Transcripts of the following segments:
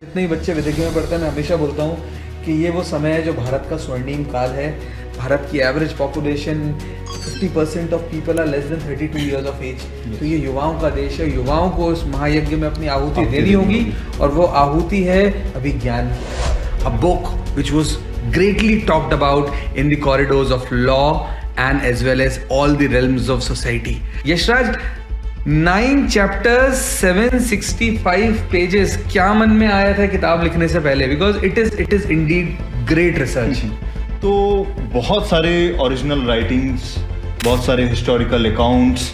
जितने ही बच्चे विदेशी में पढ़ते हैं, मैं हमेशा बोलता हूँ कि ये वो समय है जो भारत का स्वर्णिम काल है। भारत की average population 50% of people are less than 32 years of age. तो ये युवाओं का देश है। युवाओं को इस महायज्ञ में अपनी आहुति देनी होगी और वो आहुति है अभिज्ञान की। A book which was greatly talked about in the corridors of law and as well as all the realms of society. Yashraj, 9 chapters, 765 pages. क्या मन में आया था किताब लिखने से पहले? Because it is indeed great research. तो बहुत सारे ओरिजिनल राइटिंग्स, बहुत सारे हिस्टोरिकल अकाउंट्स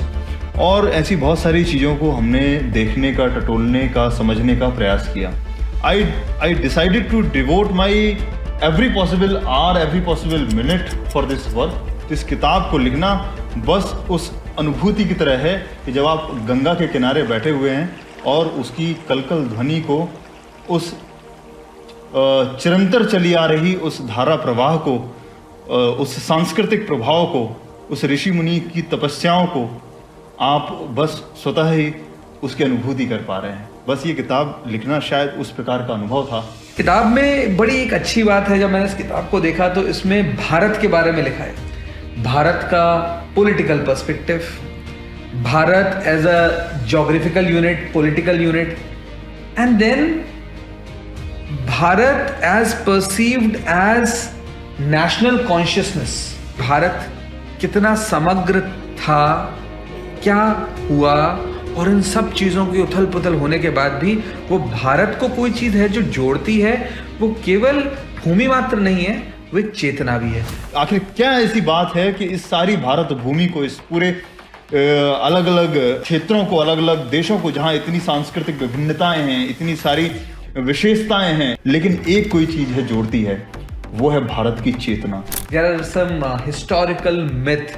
और ऐसी बहुत सारी चीज़ों को हमने देखने का, टटोलने का, समझने का प्रयास किया. I decided to devote my every possible hour, every possible minute for this work. इस किताब को लिखना बस उस अनुभूति की तरह है कि जब आप गंगा के किनारे बैठे हुए हैं और उसकी कलकल ध्वनि को, उस चिरंतर चली आ रही उस धारा प्रवाह को, उस सांस्कृतिक प्रभाव को, उस ऋषि मुनि की तपस्याओं को आप बस स्वतः ही उसकी अनुभूति कर पा रहे हैं. बस ये किताब लिखना शायद उस प्रकार का अनुभव था. किताब में बड़ी एक अच्छी बात है, जब मैंने इस किताब को देखा तो इसमें भारत के बारे में लिखा है. भारत का political perspective, Bharat as a geographical unit, political unit, and then Bharat as perceived as national consciousness. Bharat कितना समग्र था, क्या हुआ, और इन सब चीज़ों की उथल पुथल होने के बाद भी वो भारत को कोई चीज़ है जो जोड़ती है. वो केवल भूमि मात्र नहीं है, वो एक चेतना भी है. आखिर क्या ऐसी बात है कि इस सारी भारत भूमि को, इस पूरे अलग अलग क्षेत्रों को, अलग अलग देशों को, जहाँ इतनी सांस्कृतिक विभिन्नताएं हैं, इतनी सारी विशेषताएं हैं, लेकिन एक कोई चीज़ है जोड़ती है, वो है भारत की चेतना. There are some historical myth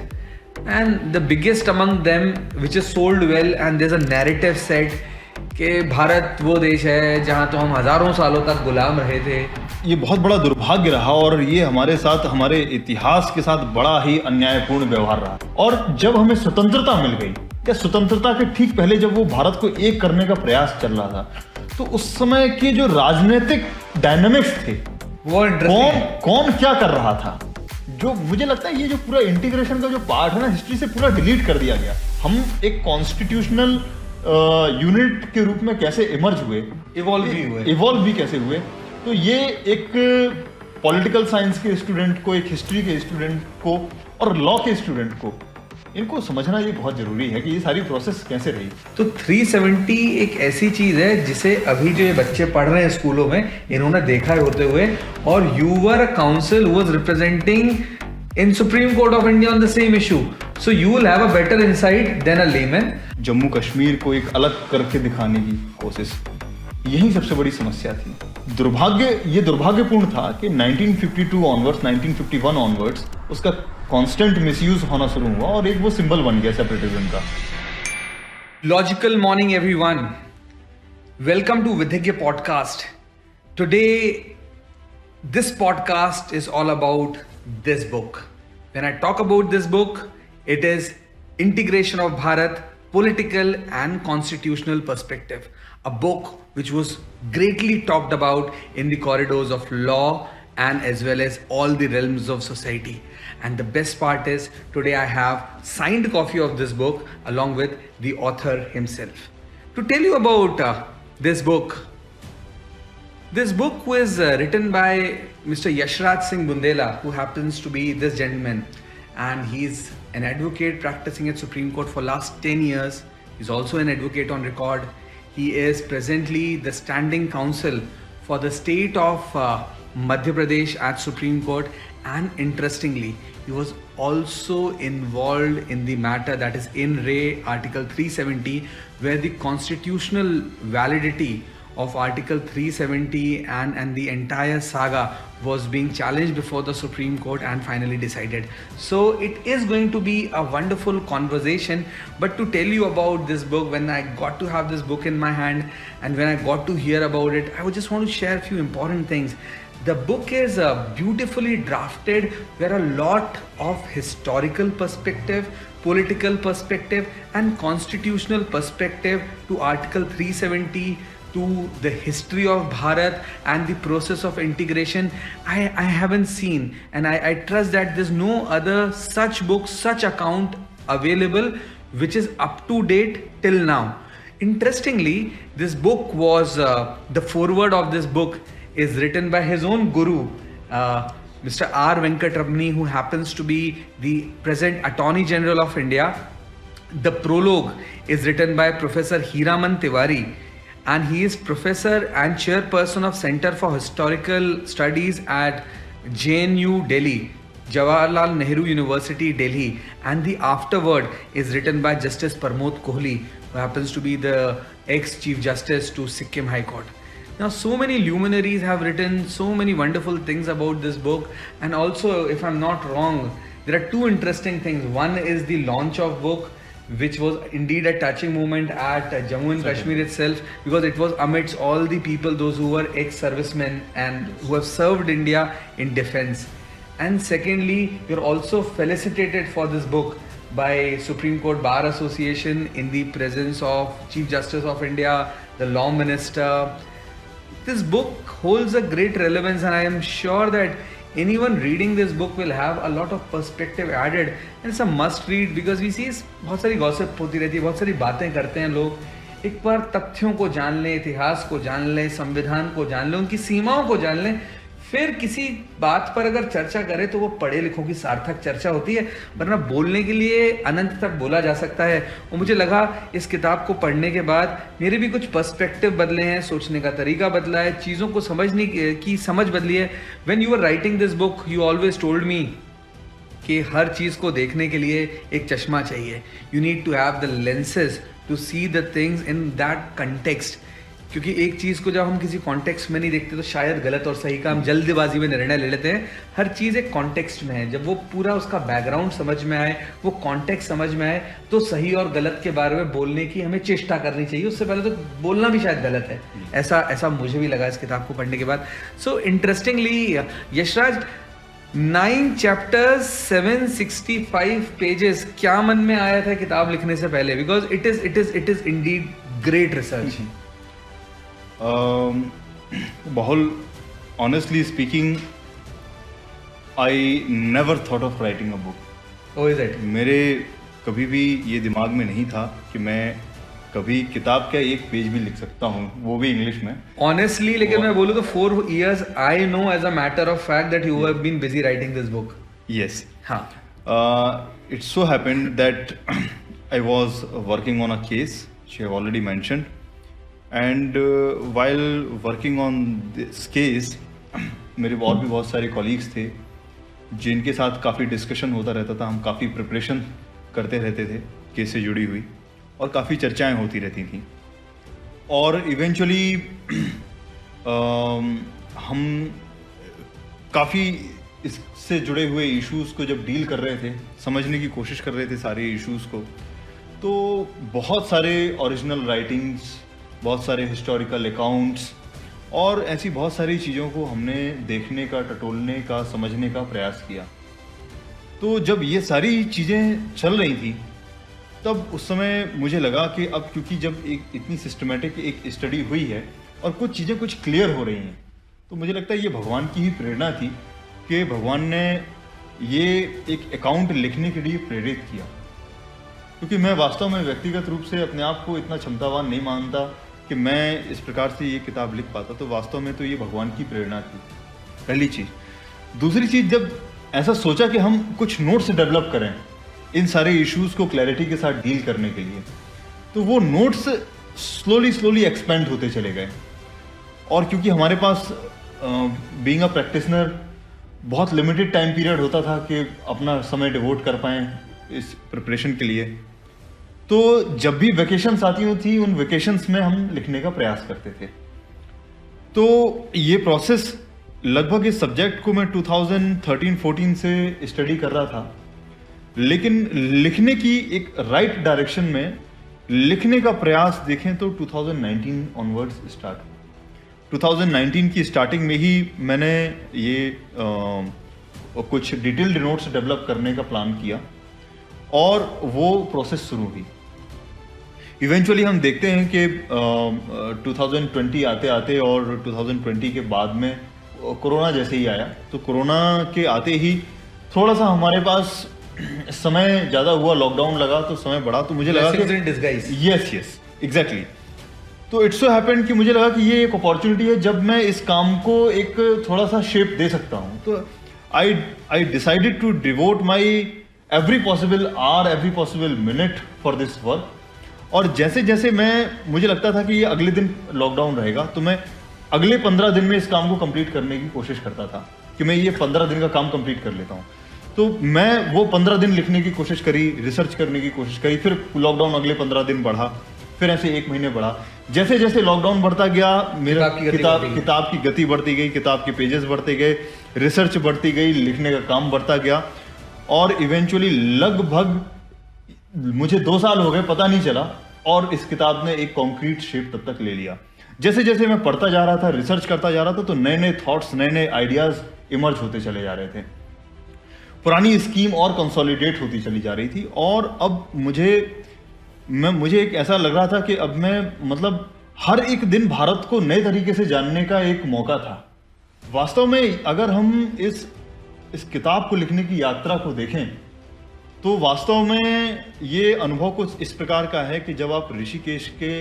and the biggest among them which is sold well, and there's a narrative set कि भारत वो देश है जहाँ तो हम हजारों सालों तक गुलाम रहे थे. ये बहुत बड़ा दुर्भाग्य रहा और ये हमारे साथ, हमारे इतिहास के साथ बड़ा ही अन्यायपूर्ण व्यवहार रहा. और जब हमें स्वतंत्रता मिल गई, या स्वतंत्रता के ठीक पहले जब वो भारत को एक करने का प्रयास चल रहा था, तो उस समय के जो राजनीतिक डायनामिक्स थे, वो कौन क्या कर रहा था, जो मुझे लगता है ये जो पूरा इंटीग्रेशन का जो पार्ट है ना, हिस्ट्री से पूरा डिलीट कर दिया गया. हम एक कॉन्स्टिट्यूशनल यूनिट के रूप में कैसे इमर्ज हुए, इवॉल्व भी कैसे हुए. तो ये एक पॉलिटिकल साइंस के स्टूडेंट को, एक हिस्ट्री के स्टूडेंट को और लॉ के स्टूडेंट को, इनको समझना ये बहुत जरूरी है कि ये सारी प्रोसेस कैसे रही. तो 370 एक ऐसी चीज है जिसे अभी जो ये बच्चे पढ़ रहे हैं स्कूलों में, इन्होंने देखा है होते हुए. और you were a counsel who was representing in Supreme Court of India on the same issue, so you will have a better insight than a layman. Jammu Kashmir को एक अलग करके दिखाने की कोशिश, यही सबसे बड़ी समस्या थी. ये दुर्भाग्यपूर्ण था कि 1952 ऑनवर्ड्स, 1951 ऑनवर्ड्स उसका कांस्टेंट मिसयूज होना शुरू हुआ और एक वो सिंबल बन गया सेपरेटिज्म का. Logical morning everyone, welcome to Vidhigya podcast. Today this podcast is all about this book. When I talk about this book, it is Integration of Bharat, Political and Constitutional Perspective. A book which was greatly talked about in the corridors of law and as well as all the realms of society. And the best part is, today I have signed copy of this book along with the author himself. To tell you about this book, this book was written by Mr. Yashraj Singh Bundela, who happens to be this gentleman, and he's an advocate practicing at Supreme Court for last 10 years. He's also an advocate on record. He is presently the standing counsel for the state of Madhya Pradesh at Supreme Court, and interestingly, he was also involved in the matter that is in Re Article 370, where the constitutional validity of Article 370 and the entire saga was being challenged before the Supreme Court and finally decided. So it is going to be a wonderful conversation. But to tell you about this book, when I got to have this book in my hand and when I got to hear about it, I would just want to share a few important things. The book is beautifully drafted, where a lot of historical perspective, political perspective and constitutional perspective to Article 370 to the history of Bharat and the process of integration, I haven't seen, and I trust that there's no other such book, such account available which is up to date till now. Interestingly, this book was the foreword of this book is written by his own guru, Mr. R. Venkatramani, who happens to be the present Attorney General of India. The prologue is written by Professor Hiraman Tiwari, and he is professor and chairperson of Center for Historical Studies at JNU Delhi, Jawaharlal Nehru University, Delhi. And the afterword is written by Justice Pramod Kohli, who happens to be the ex-Chief Justice to Sikkim High Court. Now, so many luminaries have written so many wonderful things about this book. And also, if I'm not wrong, there are two interesting things. One is the launch of book, which was indeed a touching moment at Jammu and Kashmir itself, because it was amidst all the people, those who were ex-servicemen and who have served India in defense. And secondly, you're also felicitated for this book by Supreme Court Bar Association in the presence of Chief Justice of India, the Law Minister. This book holds a great relevance, and I am sure that anyone reading this book will have a lot of perspective added, and it's a must read because we see बहुत सारी gossip होती रहती है, बहुत सारी बातें करते हैं लोग. एक बार तथ्यों को जान लें, इतिहास को जान लें, संविधान को जान लें, उनकी सीमाओं को जान लें, फिर किसी बात पर अगर चर्चा करें तो वो पढ़े लिखों की सार्थक चर्चा होती है, वरना बोलने के लिए अनंत तक बोला जा सकता है. और मुझे लगा इस किताब को पढ़ने के बाद मेरे भी कुछ पर्सपेक्टिव बदले हैं, सोचने का तरीका बदला है, चीज़ों को समझने की समझ बदली है. When you are writing this book, you always told me कि हर चीज़ को देखने के लिए एक चश्मा चाहिए. You need to have the lenses to see the things in that context. क्योंकि एक चीज़ को जब हम किसी कॉन्टेक्स्ट में नहीं देखते तो शायद गलत और सही का हम जल्दबाजी में निर्णय ले लेते हैं. हर चीज़ एक कॉन्टेक्स्ट में है. जब वो पूरा उसका बैकग्राउंड समझ में आए, वो कॉन्टेक्स्ट समझ में आए, तो सही और गलत के बारे में बोलने की हमें चेष्टा करनी चाहिए. उससे पहले तो बोलना भी शायद गलत है. ऐसा मुझे भी लगा इस किताब को पढ़ने के बाद. So interestingly Yashraj, 9 chapters, 765 pages, क्या मन में आया था किताब लिखने से पहले? Because it is Indeed great research. Bahul, honestly speaking, I never thought of writing a book. Oh, is it? मेरे कभी भी ये दिमाग में नहीं था कि मैं कभी किताब का एक पेज भी लिख सकता हूँ, वो भी इंग्लिश में. Honestly, लेकिन मैं बोलूँ तो 4 years I know as a matter of fact that you have been busy writing this book. Yes. हाँ. It so happened that I was working on a case, she have already mentioned. And while working on this case, मेरे और भी बहुत सारे colleagues थे जिनके साथ काफ़ी डिस्कशन होता रहता था. हम काफ़ी प्रिपरेशन करते रहते थे केस से जुड़ी हुई, और काफ़ी चर्चाएं होती रहती थी. और इवेंचुअली हम काफ़ी इससे जुड़े हुए इश्यूज़ को जब डील कर रहे थे, समझने की कोशिश कर रहे थे सारे इश्यूज़ को, तो बहुत सारे ओरिजिनल राइटिंग्स, बहुत सारे हिस्टोरिकल अकाउंट्स और ऐसी बहुत सारी चीज़ों को हमने देखने का, टटोलने का, समझने का प्रयास किया. तो जब ये सारी चीज़ें चल रही थी, तब उस समय मुझे लगा कि अब क्योंकि जब एक इतनी सिस्टमेटिक एक स्टडी हुई है और कुछ चीज़ें कुछ क्लियर हो रही हैं, तो मुझे लगता है ये भगवान की ही प्रेरणा थी कि भगवान ने ये एक अकाउंट लिखने के लिए प्रेरित किया. क्योंकि मैं वास्तव में व्यक्तिगत रूप से अपने आप को इतना क्षमतावान नहीं मानता कि मैं इस प्रकार से ये किताब लिख पाता. तो वास्तव में तो ये भगवान की प्रेरणा थी, पहली चीज़. दूसरी चीज़, जब ऐसा सोचा कि हम कुछ नोट्स डेवलप करें इन सारे इश्यूज़ को क्लैरिटी के साथ डील करने के लिए, तो वो नोट्स स्लोली एक्सपेंड होते चले गए. और क्योंकि हमारे पास बीइंग अ प्रैक्टिशनर बहुत लिमिटेड टाइम पीरियड होता था कि अपना समय डिवोट कर पाएँ इस प्रिपरेशन के लिए, तो जब भी वेकेशंस आती होती, उन वेकेशंस में हम लिखने का प्रयास करते थे. तो ये प्रोसेस लगभग इस सब्जेक्ट को मैं 2013-14 से स्टडी कर रहा था, लेकिन लिखने की एक राइट डायरेक्शन में लिखने का प्रयास देखें तो 2019 ऑनवर्ड्स स्टार्ट. 2019 की स्टार्टिंग में ही मैंने ये कुछ डिटेल्ड नोट्स डेवलप करने का प्लान किया और वो प्रोसेस शुरू हुई. इवेंचुअली हम देखते हैं कि 2020 आते आते और 2020 के बाद में कोरोना जैसे ही आया, तो कोरोना के आते ही थोड़ा सा हमारे पास समय ज़्यादा हुआ, लॉकडाउन लगा तो समय बढ़ा, तो मुझे लगा कि यस एग्जैक्टली। तो इट्स सो हैपेंड कि मुझे लगा कि ये एक अपॉर्चुनिटी है जब मैं इस काम को एक थोड़ा सा शेप दे सकता हूँ। तो I decided to devote my every possible hour, every possible minute for this work. और जैसे जैसे मुझे लगता था कि ये अगले दिन लॉकडाउन रहेगा, तो मैं अगले 15 दिन में इस काम को कंप्लीट करने की कोशिश करता था कि मैं ये 15 दिन का काम कंप्लीट कर लेता हूँ। तो मैं वो 15 दिन लिखने की कोशिश करी, रिसर्च करने की कोशिश करी, फिर लॉकडाउन अगले 15 दिन बढ़ा, फिर ऐसे 1 महीने बढ़ा। जैसे जैसे लॉकडाउन बढ़ता गया, मेरा किताब की गति बढ़ती गई, किताब के पेजेस बढ़ते गए, रिसर्च बढ़ती गई, लिखने का काम बढ़ता गया, और इवेंचुअली लगभग मुझे 2 साल हो गए, पता नहीं चला, और इस किताब ने एक कॉन्क्रीट शेप तब तक ले लिया। जैसे जैसे मैं पढ़ता जा रहा था, रिसर्च करता जा रहा था, तो नए नए थॉट्स, नए नए आइडियाज इमर्ज होते चले जा रहे थे, पुरानी स्कीम और कंसोलिडेट होती चली जा रही थी। और अब मुझे एक ऐसा लग रहा था कि अब मैं मतलब हर एक दिन भारत को नए तरीके से जानने का एक मौका था। वास्तव में अगर हम इस किताब को लिखने की यात्रा को देखें, तो वास्तव में ये अनुभव कुछ इस प्रकार का है कि जब आप ऋषिकेश के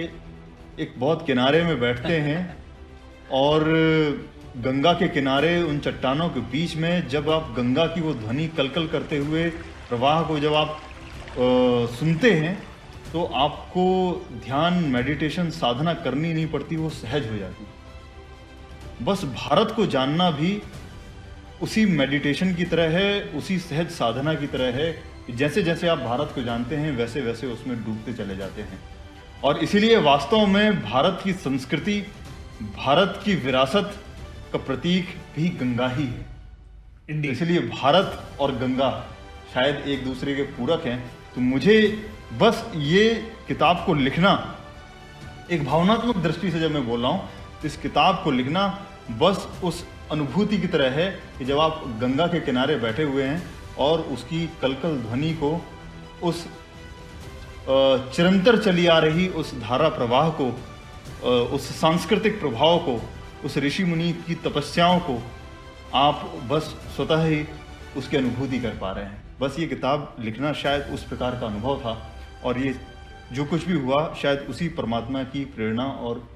एक बहुत किनारे में बैठते हैं और गंगा के किनारे उन चट्टानों के बीच में जब आप गंगा की वो ध्वनि कलकल करते हुए प्रवाह को जब आप सुनते हैं, तो आपको ध्यान, मेडिटेशन, साधना करनी नहीं पड़ती, वो सहज हो जाती है। बस भारत को जानना भी उसी मेडिटेशन की तरह है, उसी सहज साधना की तरह है। जैसे जैसे आप भारत को जानते हैं, वैसे वैसे उसमें डूबते चले जाते हैं। और इसीलिए वास्तव में भारत की संस्कृति, भारत की विरासत का प्रतीक भी गंगा ही है। इसलिए भारत और गंगा शायद एक दूसरे के पूरक हैं। तो मुझे बस ये किताब को लिखना, एक भावनात्मक दृष्टि से जब मैं बोल रहा हूँ, तो इस किताब को लिखना बस उस अनुभूति की तरह है कि जब आप गंगा के किनारे बैठे हुए हैं और उसकी कलकल ध्वनि को, उस चिरंतर चली आ रही उस धारा प्रवाह को, उस सांस्कृतिक प्रभाव को, उस ऋषि मुनि की तपस्याओं को आप बस स्वतः ही उसकी अनुभूति कर पा रहे हैं। बस ये किताब लिखना शायद उस प्रकार का अनुभव था, और ये जो कुछ भी हुआ शायद उसी परमात्मा की प्रेरणा और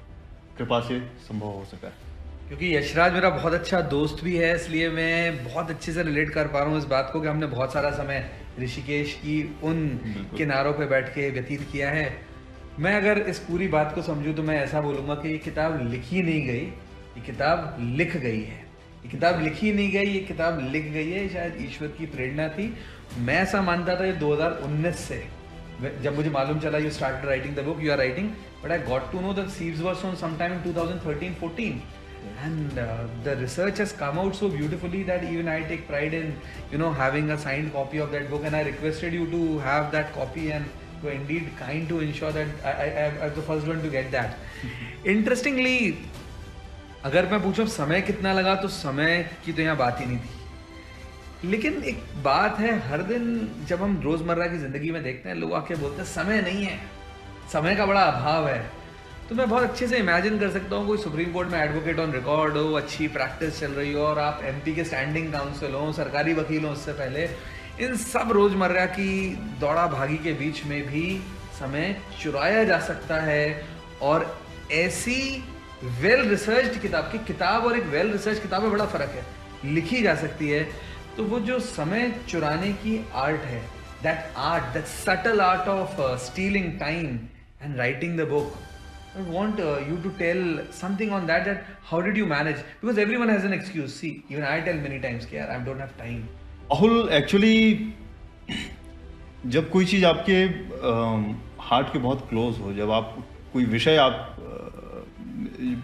कृपा से संभव हो सका है। क्योंकि यशराज मेरा बहुत अच्छा दोस्त भी है, इसलिए मैं बहुत अच्छे से रिलेट कर पा रहा हूँ इस बात को कि हमने बहुत सारा समय ऋषिकेश की उन किनारों पे बैठ के व्यतीत किया है। मैं अगर इस पूरी बात को समझूं तो मैं ऐसा बोलूँगा कि ये किताब लिखी नहीं गई, ये किताब लिख गई है। ये किताब लिखी नहीं गई, ये किताब लिख गई है। शायद ईश्वर की प्रेरणा थी। मैं ऐसा मानता था ये 2019 से, जब मुझे मालूम चला you started writing the book, you are writing, but I got to know that seeds were sown sometime in 2013-14, and the research has come out so beautifully that even I take pride in having a signed copy of that book, and I requested you to have that copy, and you were indeed kind to ensure that I was the first one to get that. Interestingly, अगर मैं पूछूं समय कितना लगा, तो समय की तो यहाँ बात ही नहीं थी। लेकिन एक बात है, हर दिन जब हम रोजमर्रा की जिंदगी में देखते हैं, लोग आके बोलते हैं समय नहीं है, समय का बड़ा अभाव है। तो मैं बहुत अच्छे से इमेजिन कर सकता हूँ कोई सुप्रीम कोर्ट में एडवोकेट ऑन रिकॉर्ड हो, अच्छी प्रैक्टिस चल रही हो, और आप एमपी के स्टैंडिंग काउंसिल हो, सरकारी वकील हो, उससे पहले इन सब रोजमर्रा की दौड़ा भागी के बीच में भी समय चुराया जा सकता है। और ऐसी वेल रिसर्च्ड किताब और एक वेल रिसर्च किताब में बड़ा फर्क है, लिखी जा सकती है। तो वो जो समय चुराने की आर्ट है, that subtle art of stealing time and writing the book, I want you to tell something on that how did you manage, because everyone has an excuse. See, even I tell many times कि यार I don't have time. Ahul, actually जब कोई चीज़ आपके heart के बहुत close हो, जब आप कोई विषय आप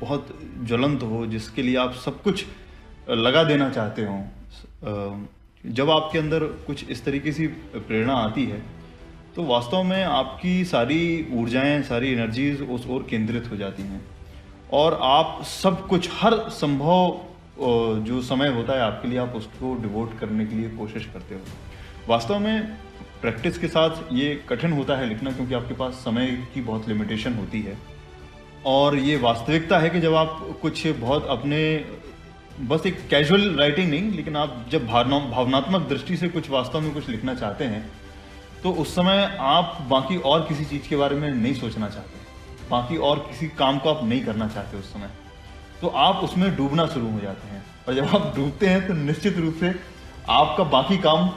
बहुत ज्वलंत हो, जिसके लिए आप सब कुछ लगा देना चाहते हो, जब आपके अंदर कुछ इस तरीके से प्रेरणा आती है, तो वास्तव में आपकी सारी ऊर्जाएं, सारी एनर्जीज उस ओर केंद्रित हो जाती हैं, और आप सब कुछ, हर संभव जो समय होता है आपके लिए, आप उसको डिवोट करने के लिए कोशिश करते हो। वास्तव में प्रैक्टिस के साथ ये कठिन होता है लिखना, क्योंकि आपके पास समय की बहुत लिमिटेशन होती है। और ये वास्तविकता है कि जब आप कुछ बहुत अपने बस एक कैजुअल राइटिंग नहीं, लेकिन आप जब भावनात्मक दृष्टि से कुछ वास्तव में कुछ लिखना चाहते हैं, तो उस समय आप बाकी और किसी चीज़ के बारे में नहीं सोचना चाहते, बाकी और किसी काम को आप नहीं करना चाहते उस समय, तो आप उसमें डूबना शुरू हो जाते हैं। और जब आप डूबते हैं तो निश्चित रूप से आपका बाकी काम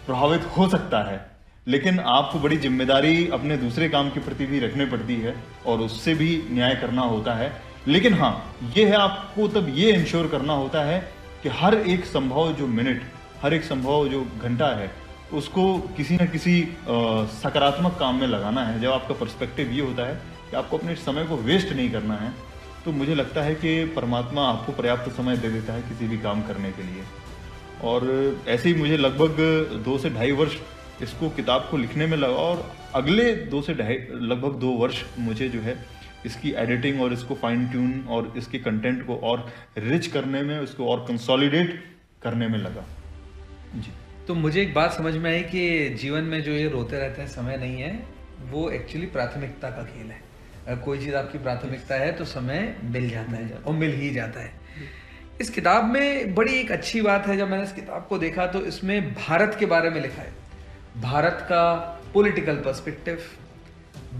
प्रभावित हो सकता है, लेकिन आपको बड़ी जिम्मेदारी अपने दूसरे काम के प्रति भी रखनी पड़ती है और उससे भी न्याय करना होता है। लेकिन हाँ, ये है, आपको तब ये इंश्योर करना होता है कि हर एक संभव जो मिनट, हर एक संभव जो घंटा है, उसको किसी न किसी सकारात्मक काम में लगाना है। जब आपका पर्सपेक्टिव ये होता है कि आपको अपने समय को वेस्ट नहीं करना है, तो मुझे लगता है कि परमात्मा आपको पर्याप्त समय दे देता है किसी भी काम करने के लिए। और ऐसे ही मुझे लगभग 2 से ढाई वर्ष इसको किताब को लिखने में लगा, और अगले लगभग 2 वर्ष मुझे जो है इसकी एडिटिंग और इसको फाइन ट्यून और इसके कंटेंट को और रिच करने में, उसको और कंसोलिडेट करने में लगा जी। तो मुझे एक बात समझ में आई कि जीवन में जो ये रोते रहते हैं समय नहीं है, वो एक्चुअली प्राथमिकता का खेल है। अगर कोई चीज़ आपकी प्राथमिकता है तो समय मिल जाता है और मिल ही जाता है। इस किताब में बड़ी एक अच्छी बात है, जब मैंने इस किताब को देखा तो इसमें भारत के बारे में लिखा है, भारत का political perspective,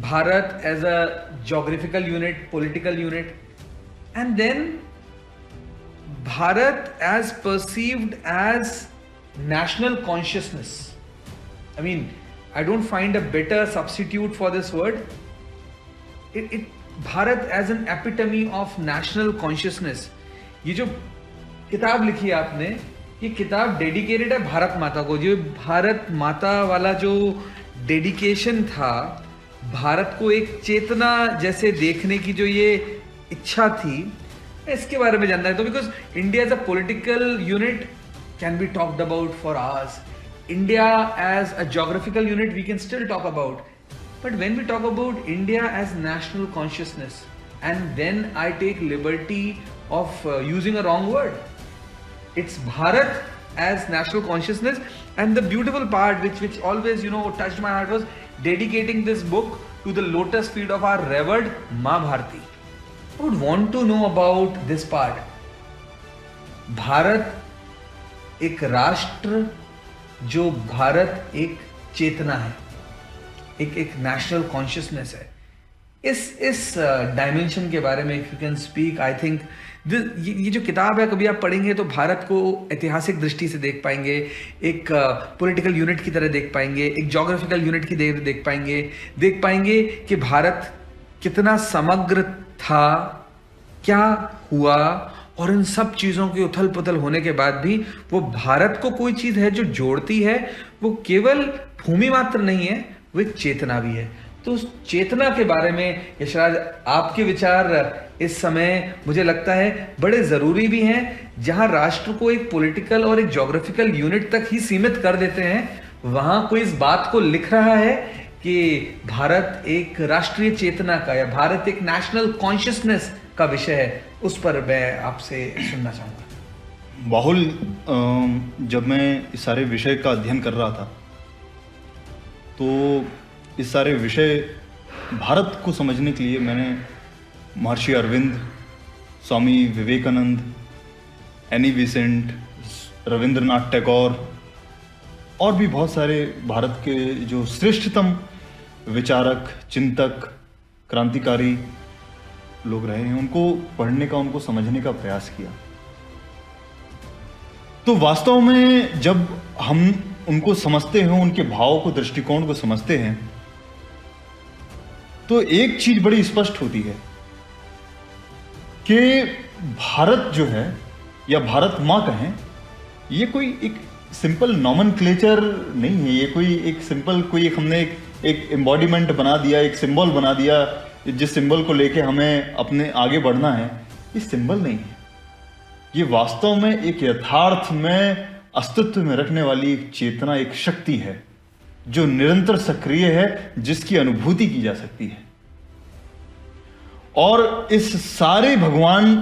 Bharat as a geographical unit, political unit, and then Bharat as perceived as national consciousness. I mean, I don't find a better substitute for this word. Bharat as an epitome of national consciousness. ये जो किताब लिखी है आपने, ये किताब dedicated है भारत माता को। जो भारत माता वाला जो डेडिकेशन था, भारत को एक चेतना जैसे देखने की जो ये इच्छा थी, इसके बारे में जानना है। तो because India as a political unit can be talked about for hours. India as a geographical unit we can still talk about. But when we talk about India as national consciousness, and then I take liberty of using a wrong word. It's Bharat as national consciousness, and the beautiful part which always touched my heart was dedicating this book to the lotus feet of our revered Maa Bharati. I would want to know about this part. Bharat एक राष्ट्र, जो भारत एक चेतना है, एक national consciousness है। इस dimension के बारे में if you can speak, I think ये जो किताब है, कभी आप पढ़ेंगे तो भारत को ऐतिहासिक दृष्टि से देख पाएंगे, एक पॉलिटिकल यूनिट की तरह देख पाएंगे, एक ज्योग्राफिकल यूनिट की देख पाएंगे कि भारत कितना समग्र था, क्या हुआ, और इन सब चीज़ों की उथल पुथल होने के बाद भी वो भारत को कोई चीज़ है जो जोड़ती है। वो केवल भूमि मात्र नहीं है, वो एक चेतना भी है। तो उस चेतना के बारे में यशराज, आपके विचार इस समय मुझे लगता है बड़े ज़रूरी भी हैं। जहां राष्ट्र को एक पॉलिटिकल और एक ज्योग्राफिकल यूनिट तक ही सीमित कर देते हैं, वहां कोई इस बात को लिख रहा है कि भारत एक राष्ट्रीय चेतना का, या भारत एक नेशनल कॉन्शियसनेस का विषय है। उस पर मैं आपसे सुनना चाहूँगा। बाहुल, जब मैं इस सारे विषय का अध्ययन कर रहा था, तो इस सारे विषय भारत को समझने के लिए मैंने महर्षि अरविंद, स्वामी विवेकानंद, एनी बेसेंट, रविंद्रनाथ टैगोर और भी बहुत सारे भारत के जो श्रेष्ठतम विचारक, चिंतक, क्रांतिकारी लोग रहे हैं, उनको पढ़ने का, उनको समझने का प्रयास किया। तो वास्तव में जब हम उनको समझते हैं, उनके भाव को, दृष्टिकोण को समझते हैं, तो एक चीज बड़ी स्पष्ट होती है कि भारत जो है, या भारत मां कहें, ये कोई एक सिंपल नॉमेनक्लेचर नहीं है। ये कोई एक सिंपल हमने एक एम्बॉडीमेंट बना दिया, एक सिंबल बना दिया, जिस सिंबल को लेके हमें अपने आगे बढ़ना है। ये सिंबल नहीं है, ये वास्तव में एक यथार्थ में अस्तित्व में रखने वाली एक चेतना, एक शक्ति है जो निरंतर सक्रिय है, जिसकी अनुभूति की जा सकती है। और इस सारे भगवान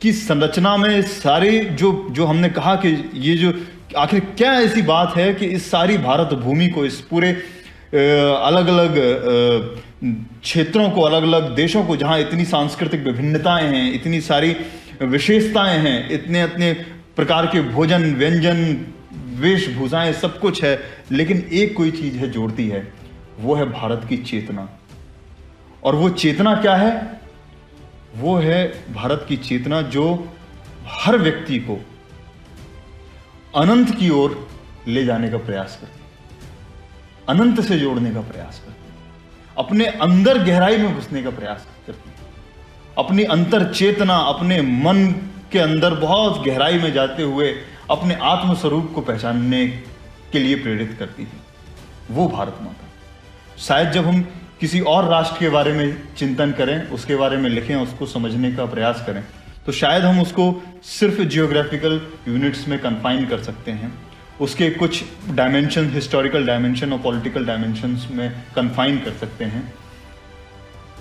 की संरचना में सारे जो हमने कहा कि ये जो आखिर क्या ऐसी बात है कि इस सारी भारत भूमि को, इस पूरे अलग अलग क्षेत्रों को, अलग अलग देशों को, जहाँ इतनी सांस्कृतिक विभिन्नताएं हैं, इतनी सारी विशेषताएं हैं, इतने इतने प्रकार के भोजन, व्यंजन, वेशभूषाएं, सब कुछ है, लेकिन एक कोई चीज है जोड़ती है, वो है भारत की चेतना। और वो चेतना क्या है? वो है भारत की चेतना जो हर व्यक्ति को अनंत की ओर ले जाने का प्रयास करती है, अनंत से जोड़ने का प्रयास करती है, अपने अंदर गहराई में घुसने का प्रयास करती है, अपनी अंतर चेतना, अपने मन के अंदर बहुत गहराई में जाते हुए अपने आत्म स्वरूप को पहचानने के लिए प्रेरित करती है, वो भारत माता। शायद जब हम किसी और राष्ट्र के बारे में चिंतन करें, उसके बारे में लिखें, उसको समझने का प्रयास करें, तो शायद हम उसको सिर्फ जियोग्राफिकल यूनिट्स में कन्फाइन कर सकते हैं, उसके कुछ डायमेंशन, हिस्टोरिकल डायमेंशन और पॉलिटिकल डायमेंशंस में कन्फाइन कर सकते हैं,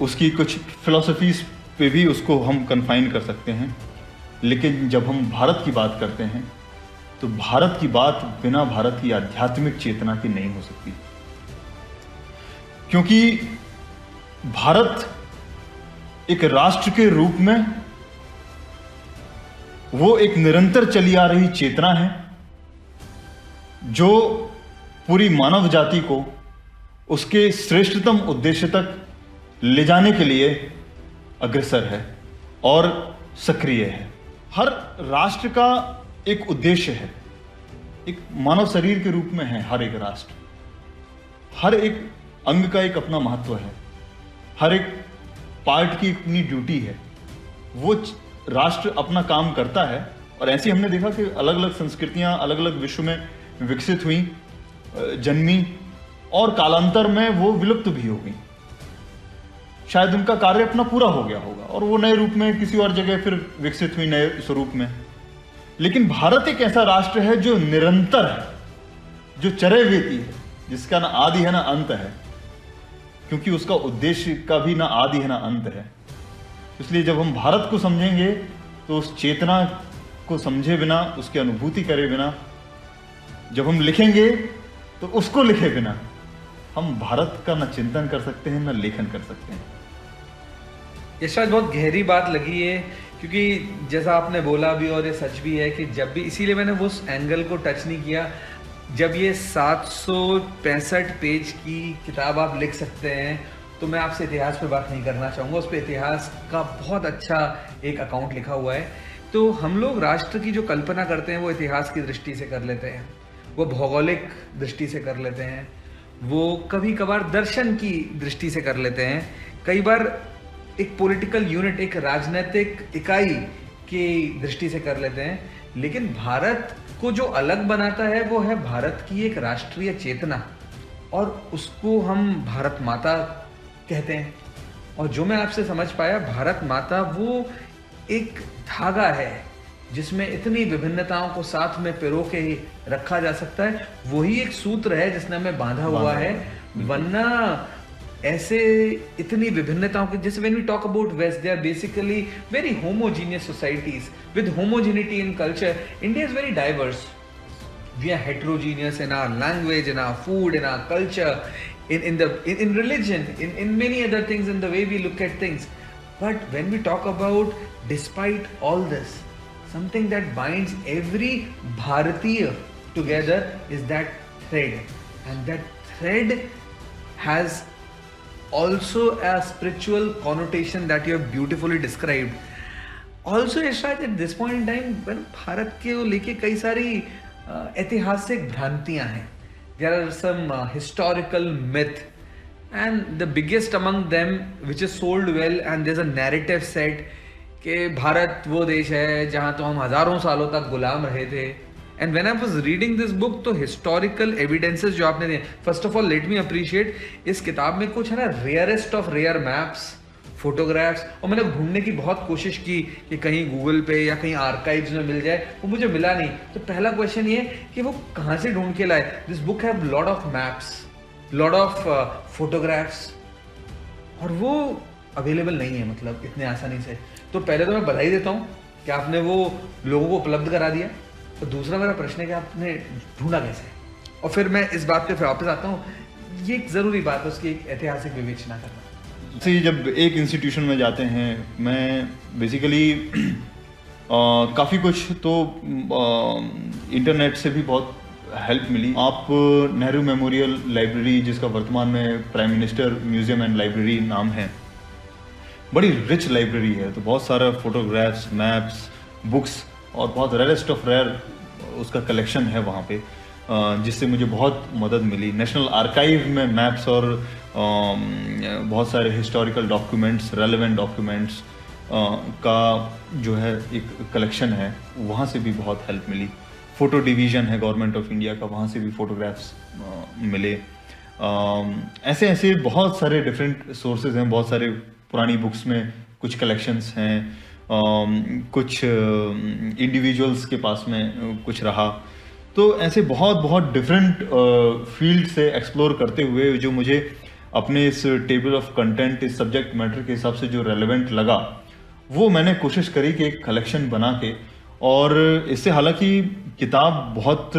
उसकी कुछ फिलॉसफीज पे भी उसको हम कन्फाइन कर सकते हैं। लेकिन जब हम भारत की बात करते हैं तो भारत की बात बिना भारत की आध्यात्मिक चेतना की नहीं हो सकती, क्योंकि भारत एक राष्ट्र के रूप में वो एक निरंतर चली आ रही चेतना है जो पूरी मानव जाति को उसके श्रेष्ठतम उद्देश्य तक ले जाने के लिए अग्रसर है और सक्रिय है। हर राष्ट्र का एक उद्देश्य है, एक मानव शरीर के रूप में है हर एक राष्ट्र, हर एक अंग का एक अपना महत्व है, हर एक पार्ट की अपनी ड्यूटी है, वो राष्ट्र अपना काम करता है। और ऐसे हमने देखा कि अलग अलग संस्कृतियां अलग अलग विश्व में विकसित हुई, जन्मी, और कालांतर में वो विलुप्त भी हो गई। शायद उनका कार्य अपना पूरा हो गया होगा और वो नए रूप में किसी और जगह फिर विकसित हुई, नए स्वरूप में। लेकिन भारत एक ऐसा राष्ट्र है जो निरंतर है, जो चरैवेती है, जिसका ना आदि है ना अंत है, क्योंकि उसका उद्देश्य का भी ना आदि है ना अंत है। इसलिए जब हम भारत को समझेंगे तो उस चेतना को समझे बिना, उसकी अनुभूति करे बिना, जब हम लिखेंगे तो उसको लिखे बिना हम भारत का ना चिंतन कर सकते हैं ना लेखन कर सकते हैं। ये शायद बहुत गहरी बात लगी है, क्योंकि जैसा आपने बोला भी और ये सच भी है कि जब भी, इसीलिए मैंने उस एंगल को टच नहीं किया, जब ये 765 पेज की किताब आप लिख सकते हैं तो मैं आपसे इतिहास पे बात नहीं करना चाहूँगा। उस पर इतिहास का बहुत अच्छा एक अकाउंट लिखा हुआ है। तो हम लोग राष्ट्र की जो कल्पना करते हैं वो इतिहास की दृष्टि से कर लेते हैं, वो भौगोलिक दृष्टि से कर लेते हैं, वो कभी कभार दर्शन की दृष्टि से कर लेते हैं, कई बार एक पॉलिटिकल यूनिट, एक राजनीतिक इकाई की दृष्टि से कर लेते हैं। लेकिन भारत को जो अलग बनाता है वो है भारत की एक राष्ट्रीय चेतना, और उसको हम भारत माता कहते हैं। और जो मैं आपसे समझ पाया, भारत माता वो एक धागा है जिसमें इतनी विभिन्नताओं को साथ में पिरो के ही रखा जा सकता है, वही एक सूत्र है जिसने हमें बांधा हुआ है। वरना ऐसे इतनी विभिन्नताओं के, जैसे when we talk about West, they are basically very homogeneous societies with homogeneity in culture. India is very diverse. We are heterogeneous in our language, in our food, in our culture, in religion, in many other things, in the way we look at things. But when we talk about, despite all this, something that binds every Bharatiya together is that thread, and that thread has also a spiritual connotation that you have beautifully described. Also, Yashraj, at this point in time, when Bharat के लेके कई सारी ऐतिहासिक भ्रांतियां हैं, there are some historical myth, and the biggest among them, which is sold well, and there's a narrative set कि भारत वो देश है जहाँ तो हम हजारों सालों तक गुलाम रहे थे। And when I was reading this book, तो historical evidences जो आपने दिए, first of all let me appreciate, इस किताब में कुछ है ना rarest of rare maps, photographs, और मैंने ढूंढने की बहुत कोशिश की कि कहीं गूगल पे या कहीं आर्काइव्स में मिल जाए, वो मुझे मिला नहीं। तो पहला क्वेश्चन ये कि वो कहाँ से ढूंढ के लाए। This book have lot of maps, lot of photographs, और वो अवेलेबल नहीं है मतलब इतने आसानी से। तो पहले तो मैं बधाई देता हूँ क्या आपने वो लोगों को उपलब्ध करा दिया? और दूसरा मेरा प्रश्न है कि आपने ढूंढा कैसे? और फिर मैं इस बात पे फिर वापस आता हूँ, ये एक ज़रूरी बात है उसकी एक ऐतिहासिक विवेचना करना। जैसे जब एक इंस्टीट्यूशन में जाते हैं, मैं बेसिकली काफ़ी कुछ तो इंटरनेट से भी बहुत हेल्प मिली। आप नेहरू मेमोरियल लाइब्रेरी, जिसका वर्तमान में prime minister museum and library नाम है, बड़ी रिच लाइब्रेरी है। तो बहुत सारा फोटोग्राफ्स, मैप्स, बुक्स और बहुत रेयरेस्ट ऑफ रेयर उसका कलेक्शन है वहाँ पे, जिससे मुझे बहुत मदद मिली। नेशनल आर्काइव में मैप्स और बहुत सारे हिस्टोरिकल डॉक्यूमेंट्स, रेलेवेंट डॉक्यूमेंट्स का जो है एक कलेक्शन है, वहाँ से भी बहुत हेल्प मिली। फ़ोटो डिवीज़न है गवर्नमेंट ऑफ इंडिया का, वहाँ से भी फ़ोटोग्राफ्स मिले। ऐसे ऐसे बहुत सारे डिफरेंट सोर्सेज हैं। बहुत सारे पुरानी बुक्स में कुछ कलेक्शंस हैं, कुछ इंडिविजुअल्स के पास में कुछ रहा। तो ऐसे बहुत बहुत डिफरेंट फील्ड से एक्सप्लोर करते हुए जो मुझे अपने इस टेबल ऑफ कंटेंट, इस सब्जेक्ट मैटर के हिसाब से जो रेलेवेंट लगा, वो मैंने कोशिश करी कि एक कलेक्शन बना के, और इससे हालांकि किताब बहुत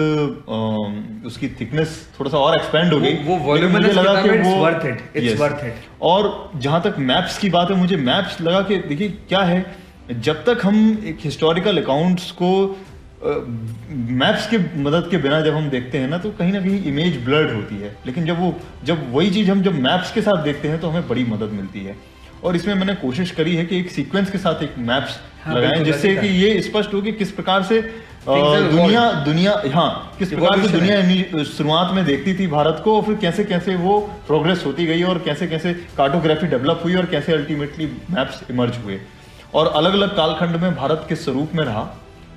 उसकी थिकनेस थोड़ा सा और एक्सपेंड हो गई, वो वॉल्यूमिनस किताब है, it's worth it, it's worth it. और जहाँ तक मैप्स की बात है, मुझे मैप्स लगा कि देखिए क्या है, जब तक हम एक हिस्टोरिकल अकाउंट्स को मैप्स के मदद के बिना जब हम देखते हैं ना, तो कहीं ना कहीं इमेज ब्लर्ड होती है। लेकिन जब वही चीज़ हम जब मैप्स के साथ देखते हैं तो हमें बड़ी मदद मिलती है। और इसमें मैंने कोशिश करी है कि एक सीक्वेंस के साथ एक मैप्स लगाएं, जिससे कि ये स्पष्ट हो कि किस प्रकार से किस प्रकार से दुनिया शुरुआत में देखती थी भारत को, और फिर कैसे कैसे वो प्रोग्रेस होती गई, और कैसे कैसे कार्टोग्राफी डेवलप हुई, और कैसे अल्टीमेटली मैप्स इमर्ज हुए, और अलग अलग कालखंड में भारत किस स्वरूप में रहा,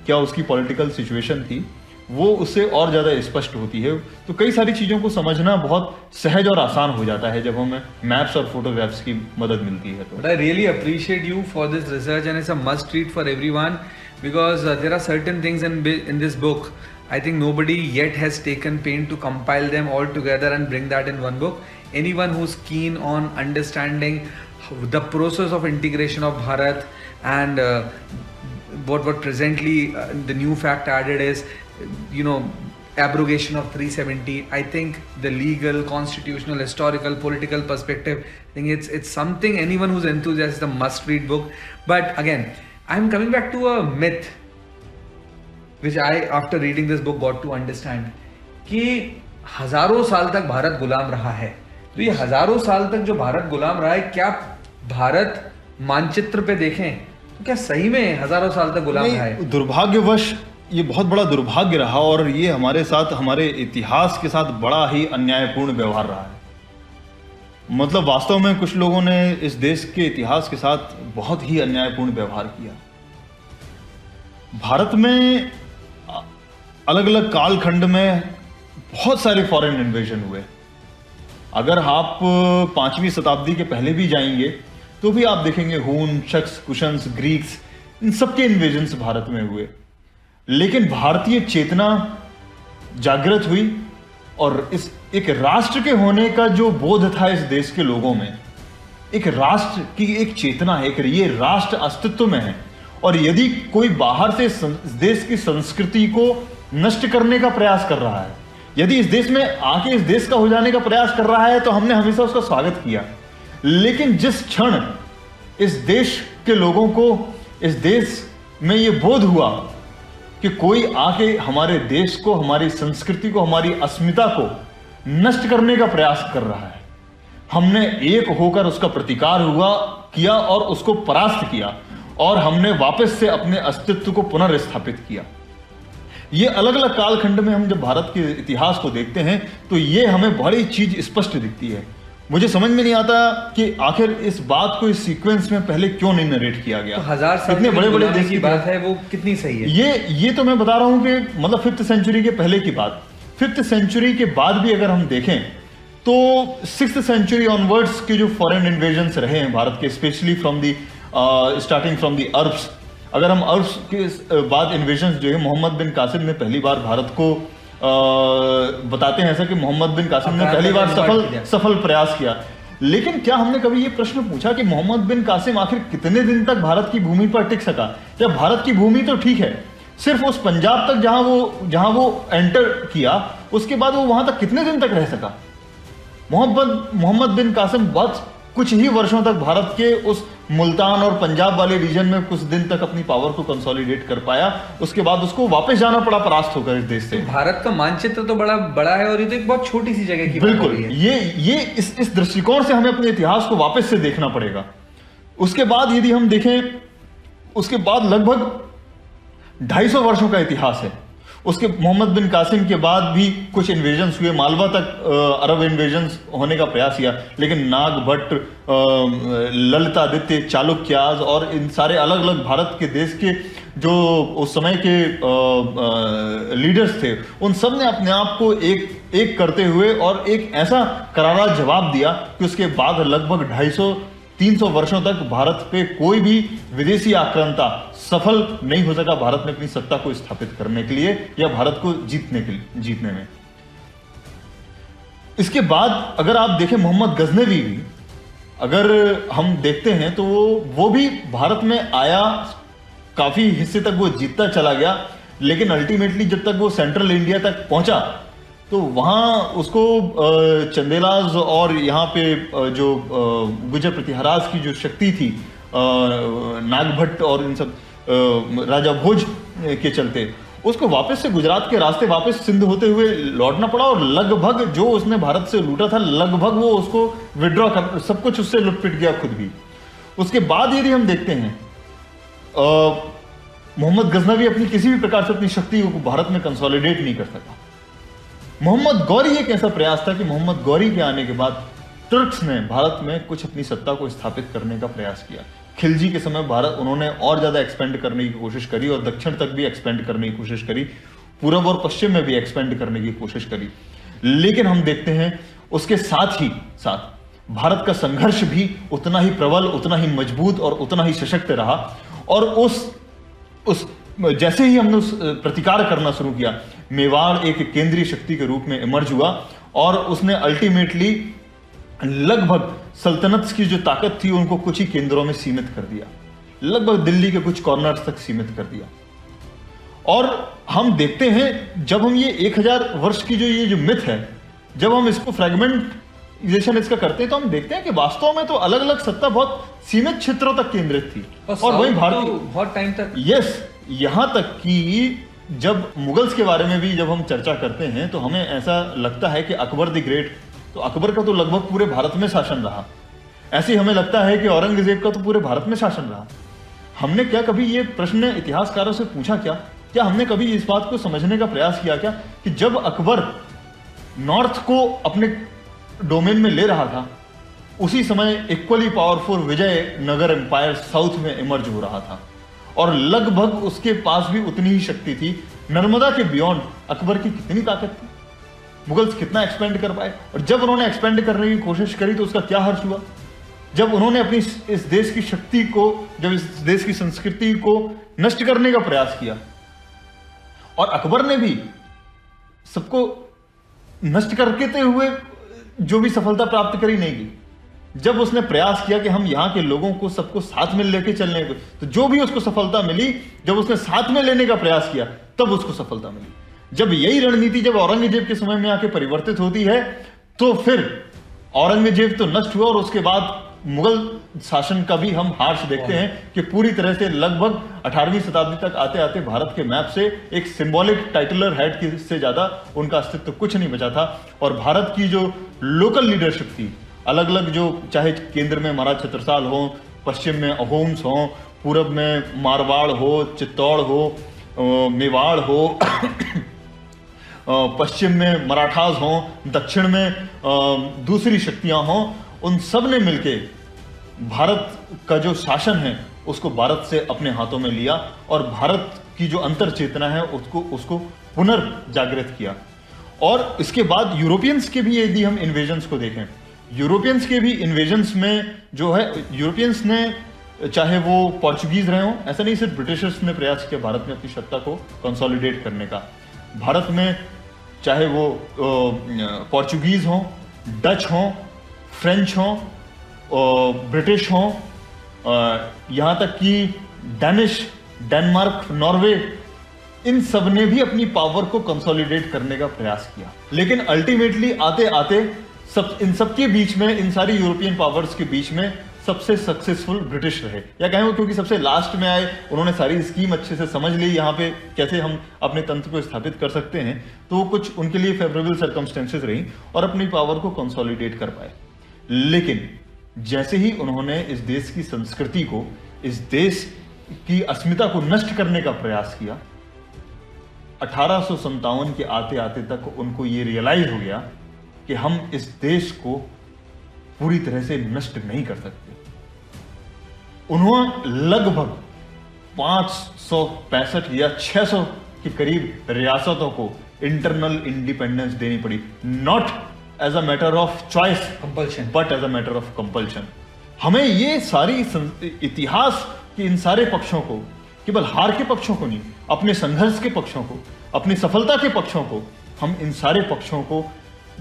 क्या उसकी पॉलिटिकल सिचुएशन थी, वो उससे और ज़्यादा स्पष्ट होती है। तो कई सारी चीज़ों को समझना बहुत सहज और आसान हो जाता है जब हमें मैप्स और फोटोग्राफ्स की मदद मिलती है। तो I really appreciate you for this research, and it's a must read for everyone, because there are certain things in this book I think nobody yet has taken pain to compile them all together and bring that in one book. Anyone who's keen on understanding the process of integration of Bharat and what presently the new fact added is, abrogation of 370. I think the legal, constitutional, historical, political perspective, I think it's something anyone who's enthusiastic, it's a must read book. But again, I'm coming back to a myth which I, after reading this book, got to understand, कि हजारों साल तक भारत गुलाम रहा है। तो ये हजारों साल तक जो भारत गुलाम रहा है, क्या भारत मानचित्र पे देखें तो क्या सही में हजारों साल तक गुलाम रहा है? दुर्भाग्यवश ये बहुत बड़ा दुर्भाग्य रहा, और ये हमारे साथ, हमारे इतिहास के साथ बड़ा ही अन्यायपूर्ण व्यवहार रहा है। मतलब वास्तव में कुछ लोगों ने इस देश के इतिहास के साथ बहुत ही अन्यायपूर्ण व्यवहार किया। भारत में अलग अलग कालखंड में बहुत सारे फॉरेन इन्वेजन हुए। अगर आप 5वीं शताब्दी के पहले भी जाएंगे तो भी आप देखेंगे हून, शक्स, कुशन्स, ग्रीक्स, इन सबके इन्वेजन्स भारत में हुए। लेकिन भारतीय चेतना जागृत हुई, और इस एक राष्ट्र के होने का जो बोध था इस देश के लोगों में, एक राष्ट्र की एक चेतना है, ये राष्ट्र अस्तित्व में है। और यदि कोई बाहर से इस देश की संस्कृति को नष्ट करने का प्रयास कर रहा है, यदि इस देश में आके इस देश का हो जाने का प्रयास कर रहा है, तो हमने हमेशा उसका स्वागत किया। लेकिन जिस क्षण इस देश के लोगों को, इस देश में ये बोध हुआ कि कोई आके हमारे देश को, हमारी संस्कृति को, हमारी अस्मिता को नष्ट करने का प्रयास कर रहा है, हमने एक होकर उसका प्रतिकार किया और उसको परास्त किया, और हमने वापस से अपने अस्तित्व को पुनर्स्थापित किया। ये अलग अलग कालखंड में हम जब भारत के इतिहास को देखते हैं तो ये हमें बड़ी चीज स्पष्ट दिखती है। मुझे समझ में नहीं आता कि आखिर इस बात को इस सीक्वेंस में पहले क्यों नहीं नरेट किया गया। तो 1000 साल इतने बड़े बड़े देश की बात है, वो कितनी सही है? ये तो मैं बता रहा हूं कि मतलब 5th सेंचुरी के पहले की बात। 5th सेंचुरी के बाद भी अगर हम देखें तो 6th सेंचुरी ऑनवर्ड्स के जो फॉरेन इन्वेजन्स रहे हैं भारत के, specially starting from the Arabs. अगर हम अरब्स के बाद इन्वेजन्स जो है, मोहम्मद बिन कासिम ने पहली बार भारत को बताते हैं ऐसा कि मोहम्मद बिन कासिम ने पहली बार सफल प्रयास किया। लेकिन क्या हमने कभी ये प्रश्न पूछा कि मोहम्मद बिन कासिम आखिर कितने दिन तक भारत की भूमि पर टिक सका? क्या भारत की भूमि तो ठीक है, सिर्फ उस पंजाब तक जहां वो एंटर किया, उसके बाद वो वहां तक कितने दिन तक रह सका? मोहम्मद बिन कासिम बहुत कुछ ही वर्षों तक भारत के उस मुल्तान और पंजाब वाले रीजन में कुछ दिन तक अपनी पावर को कंसोलिडेट कर पाया। उसके बाद उसको वापस जाना पड़ा परास्त होकर इस देश से। तो भारत का मानचित्र तो बड़ा बड़ा है और ये तो एक बहुत छोटी सी जगह की बिल्कुल, ये इस दृष्टिकोण से हमें अपने इतिहास को वापस से देखना पड़ेगा। उसके बाद यदि हम देखें, उसके बाद लगभग 250 वर्षों का इतिहास है। उसके मोहम्मद बिन कासिम के बाद भी कुछ इन्वेजन्स हुए, मालवा तक अरब इन्वेजन्स होने का प्रयास किया, लेकिन नाग भट्ट, ललितादित्य, चालुक्याज और इन सारे अलग अलग भारत के देश के जो उस समय के लीडर्स थे, उन सब ने अपने आप को एक करते हुए और एक ऐसा करारा जवाब दिया कि उसके बाद लगभग 250-300 वर्षों तक भारत पे कोई भी विदेशी आक्रांता सफल नहीं हो सका भारत में अपनी सत्ता को स्थापित करने के लिए या भारत को जीतने में। इसके बाद अगर आप देखें, मोहम्मद गजनवी भी अगर हम देखते हैं तो वो भी भारत में आया, काफी हिस्से तक वो जीतता चला गया, लेकिन अल्टीमेटली जब तक वो सेंट्रल इंडिया तक पहुंचा तो वहां उसको चंदेलाज और यहाँ पे जो गुजर प्रतिहाराज की जो शक्ति थी, नागभट्ट और इन सब राजा भोज के चलते उसको वापस से गुजरात के रास्ते वापस सिंध होते हुए लौटना पड़ा और लगभग जो उसने भारत से लूटा था लगभग वो उसको विड्रॉ कर, सब कुछ उससे लुटपिट गया खुद भी। उसके बाद यदि हम देखते हैं, मोहम्मद गजनवी अपनी किसी भी प्रकार से अपनी शक्ति को भारत में कंसोलिडेट नहीं कर सका। मोहम्मद गौरी एक ऐसा प्रयास था कि मोहम्मद गौरी के आने के बाद तुर्क्स ने भारत में कुछ अपनी सत्ता को स्थापित करने का प्रयास किया। खिलजी के समय भारत उन्होंने और ज्यादा एक्सपेंड करने की कोशिश करी और दक्षिण तक भी एक्सपेंड करने की कोशिश करी, पूरब और पश्चिम में भी एक्सपेंड करने की कोशिश करी। लेकिन हम देखते हैं उसके साथ ही साथ भारत का संघर्ष भी उतना ही प्रबल, उतना ही मजबूत और उतना ही सशक्त रहा। और उस जैसे ही हमने उस प्रतिकार करना शुरू किया, मेवाड़ एक केंद्रीय शक्ति के रूप में इमर्ज हुआ और उसने अल्टीमेटली लगभग सल्तनत की जो ताकत थी उनको कुछ ही केंद्रों में सीमित कर दिया, लगभग दिल्ली के कुछ कॉर्नर्स तक सीमित कर दिया। और हम देखते हैं जब हम ये 1000 वर्ष की ये जो मिथ है, जब हम इसको फ्रेगमेंटेशन इसका करते हैं तो हम देखते हैं कि वास्तव में तो अलग अलग सत्ता बहुत सीमित क्षेत्रों तक केंद्रित थी और वही भारतीय बहुत टाइम तक। यस, यहां तक कि जब मुगल्स के बारे में भी जब हम चर्चा करते हैं तो हमें ऐसा लगता है कि अकबर द ग्रेट, तो अकबर का तो लगभग पूरे भारत में शासन रहा। ऐसे ही हमें लगता है कि औरंगजेब का तो पूरे भारत में शासन रहा। हमने क्या कभी ये प्रश्न इतिहासकारों से पूछा क्या हमने कभी इस बात को समझने का प्रयास किया क्या कि जब अकबर नॉर्थ को अपने डोमेन में ले रहा था, उसी समय equally powerful Vijayanagar empire south में इमर्ज हो रहा था और लगभग उसके पास भी उतनी ही शक्ति थी। नर्मदा के बियॉन्ड अकबर की कितनी ताकत थी, मुगल्स कितना एक्सपेंड कर पाए। और जब उन्होंने एक्सपेंड करने की कोशिश करी तो उसका क्या हर्ष हुआ, जब उन्होंने अपनी इस देश की शक्ति को, जब इस देश की संस्कृति को नष्ट करने का प्रयास किया। और अकबर ने भी सबको नष्ट करते हुए जो भी सफलता प्राप्त करी नहीं की। जब उसने प्रयास किया कि हम यहाँ के लोगों को सबको साथ में लेके चलने को, तो जो भी उसको सफलता मिली, जब उसने साथ में लेने का प्रयास किया तब उसको सफलता मिली। जब यही रणनीति जब औरंगजेब के समय में आके परिवर्तित होती है तो फिर औरंगजेब तो नष्ट हुआ और उसके बाद मुगल शासन का भी हम हार्श देखते हैं कि पूरी तरह से लगभग 18वीं शताब्दी तक आते आते भारत के मैप से एक सिंबॉलिक टाइटलर हेड की से ज्यादा उनका अस्तित्व कुछ नहीं बचा था। और भारत की जो लोकल लीडरशिप थी, अलग अलग जो चाहे केंद्र में महाराज छत्रसाल हो, पश्चिम में अहोम्स हो, पूरब में मारवाड़ हो, चित्तौड़ हो, मेवाड़ हो, पश्चिम में मराठास हो, दक्षिण में दूसरी शक्तियां हो, उन सब ने मिलके भारत का जो शासन है उसको भारत से अपने हाथों में लिया और भारत की जो अंतर चेतना है उसको पुनर्जागृत किया। और इसके बाद यूरोपियंस के भी यदि हम इन्वेजन्स को देखें, यूरोपियंस के भी इन्वेजन्स में जो है, यूरोपियंस ने चाहे वो पोर्चुगीज रहे हों, ऐसा नहीं सिर्फ ब्रिटिशर्स ने प्रयास किया भारत में अपनी सत्ता को कंसोलिडेट करने का। भारत में चाहे वो पोर्चुगीज हों, डच हों, फ्रेंच हों, ब्रिटिश हों, यहाँ तक कि डेनमार्क, नॉर्वे, इन सब ने भी अपनी पावर को कंसोलिडेट करने का प्रयास किया। लेकिन अल्टीमेटली आते आते इन सब के बीच में, इन सारी यूरोपियन पावर्स के बीच में सबसे सक्सेसफुल ब्रिटिश रहे, या कहें वो क्योंकि सबसे लास्ट में आए, उन्होंने सारी स्कीम अच्छे से समझ ली, यहाँ पे कैसे हम अपने तंत्र को स्थापित कर सकते हैं, तो कुछ उनके लिए फेवरेबल सर्कमस्टेंसेस रही और अपनी पावर को कंसोलिडेट कर पाए। लेकिन जैसे ही उन्होंने इस देश की संस्कृति को, इस देश की अस्मिता को नष्ट करने का प्रयास किया, 1857 के आते आते तक उनको ये रियलाइज हो गया कि हम इस देश को पूरी तरह से नष्ट नहीं कर सकते। उन्होंने लगभग 565 या 600 के करीब रियासतों को इंटरनल इंडिपेंडेंस देनी पड़ी, not as a matter of choice compulsion but as a matter of compulsion. हमें ये सारी इतिहास के इन सारे पक्षों को, केवल हार के पक्षों को नहीं, अपने संघर्ष के पक्षों को, अपनी सफलता के पक्षों को, हम इन सारे पक्षों को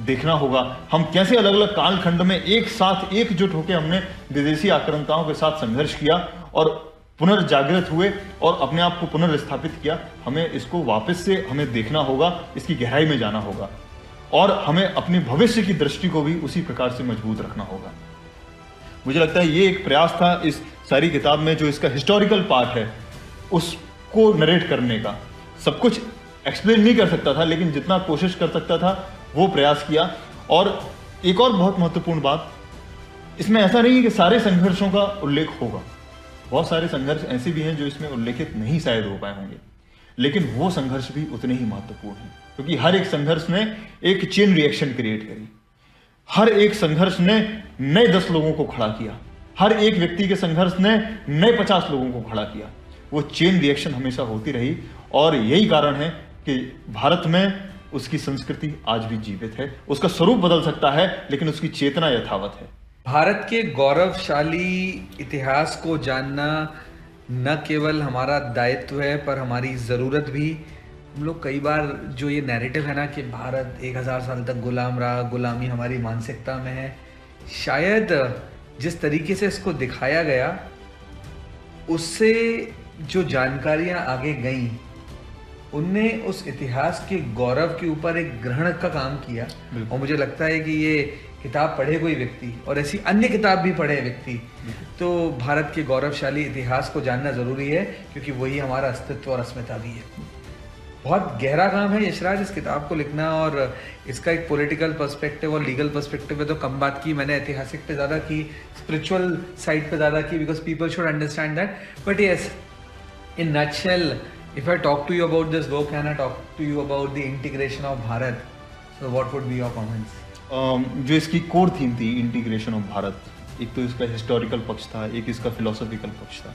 देखना होगा। हम कैसे अलग अलग कालखंड में एक साथ एकजुट होकर हमने विदेशी आक्रांताओं के साथ संघर्ष किया और पुनर्जागृत हुए और अपने आप को पुनर्स्थापित किया। हमें इसको वापस से हमें देखना होगा, इसकी गहराई में जाना होगा और हमें अपने भविष्य की दृष्टि को भी उसी प्रकार से मजबूत रखना होगा। मुझे लगता है ये एक प्रयास था इस सारी किताब में, जो इसका हिस्टोरिकल पार्ट है उसको नरेट करने का। सब कुछ एक्सप्लेन नहीं कर सकता था, लेकिन जितना कोशिश कर सकता था वो प्रयास किया। और एक और बहुत महत्वपूर्ण बात, इसमें ऐसा नहीं है कि सारे संघर्षों का उल्लेख होगा, बहुत सारे संघर्ष ऐसे भी हैं जो इसमें उल्लेखित नहीं शायद हो पाए होंगे, लेकिन वो संघर्ष भी उतने ही महत्वपूर्ण हैं, क्योंकि हर एक संघर्ष ने एक चेन रिएक्शन क्रिएट करी। हर एक संघर्ष ने नए 10 लोगों को खड़ा किया, हर एक व्यक्ति के संघर्ष ने नए 50 लोगों को खड़ा किया। वो चेन रिएक्शन हमेशा होती रही और यही कारण है कि भारत में उसकी संस्कृति आज भी जीवित है। उसका स्वरूप बदल सकता है, लेकिन उसकी चेतना यथावत है। भारत के गौरवशाली इतिहास को जानना न केवल हमारा दायित्व है, पर हमारी ज़रूरत भी। हम लोग कई बार जो ये नैरेटिव है ना कि भारत 1000 साल तक गुलाम रहा, गुलामी हमारी मानसिकता में है, शायद जिस तरीके से इसको दिखाया गया उससे जो जानकारियाँ आगे गईं उनने उस इतिहास के गौरव के ऊपर एक ग्रहण का काम किया। और मुझे लगता है कि ये किताब पढ़े कोई व्यक्ति और ऐसी अन्य किताब भी पढ़े व्यक्ति तो भारत के गौरवशाली इतिहास को जानना ज़रूरी है, क्योंकि वही हमारा अस्तित्व और अस्मिता भी है। बहुत गहरा काम है यशराज इस किताब को लिखना, और इसका एक पॉलिटिकल पर्सपेक्टिव और लीगल पर्सपेक्टिव पे तो कम बात की मैंने, ऐतिहासिक पे ज़्यादा की, स्पिरिचुअल साइड पे ज़्यादा की, because people should understand that. But yes, in nutshell, if I talk to you about this book and I talk to you about the integration of Bharat, so what would be your comments? जो इसकी core theme थी, integration of Bharat, एक तो इसका historical पक्ष था, एक इसका फिलोसॉफिकल पक्ष था,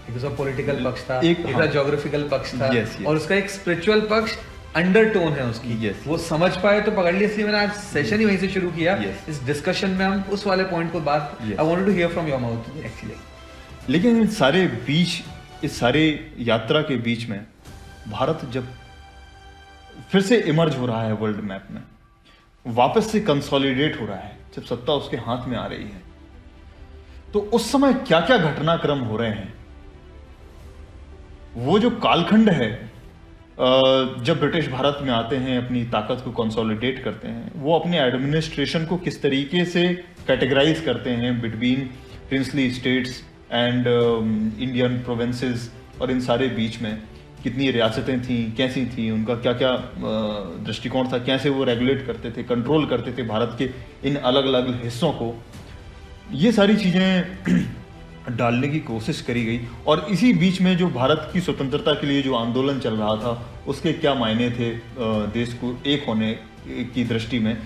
एक उसका पॉलिटिकल पक्ष था, एक इसका ज्योग्राफिकल पक्ष था, yes. और उसका एक स्पिरिचुअल पक्ष अंडरटोन है उसकी, yes. वो समझ पाए तो पकड़ लिया। इसलिए मैंने आज सेशन ही वहीं से शुरू किया। yes. इस डिस्कशन में हम उस वाले पॉइंट को बात I wanted to hear from your mouth actually. लेकिन इन सारे बीच, इस सारे यात्रा के बीच में भारत जब फिर से इमर्ज हो रहा है वर्ल्ड मैप में, वापस से कंसोलिडेट हो रहा है, जब सत्ता उसके हाथ में आ रही है, तो उस समय क्या क्या घटनाक्रम हो रहे हैं, वो जो कालखंड है जब ब्रिटिश भारत में आते हैं, अपनी ताकत को कंसोलिडेट करते हैं, वो अपने एडमिनिस्ट्रेशन को किस तरीके से कैटेगराइज करते हैं between princely states and Indian provinces, और इन सारे बीच में कितनी रियासतें थीं, कैसी थीं, उनका क्या क्या दृष्टिकोण था, कैसे वो रेगुलेट करते थे, कंट्रोल करते थे भारत के इन अलग अलग हिस्सों को, ये सारी चीज़ें डालने की कोशिश करी गई। और इसी बीच में जो भारत की स्वतंत्रता के लिए जो आंदोलन चल रहा था, उसके क्या मायने थे देश को एक होने की दृष्टि में,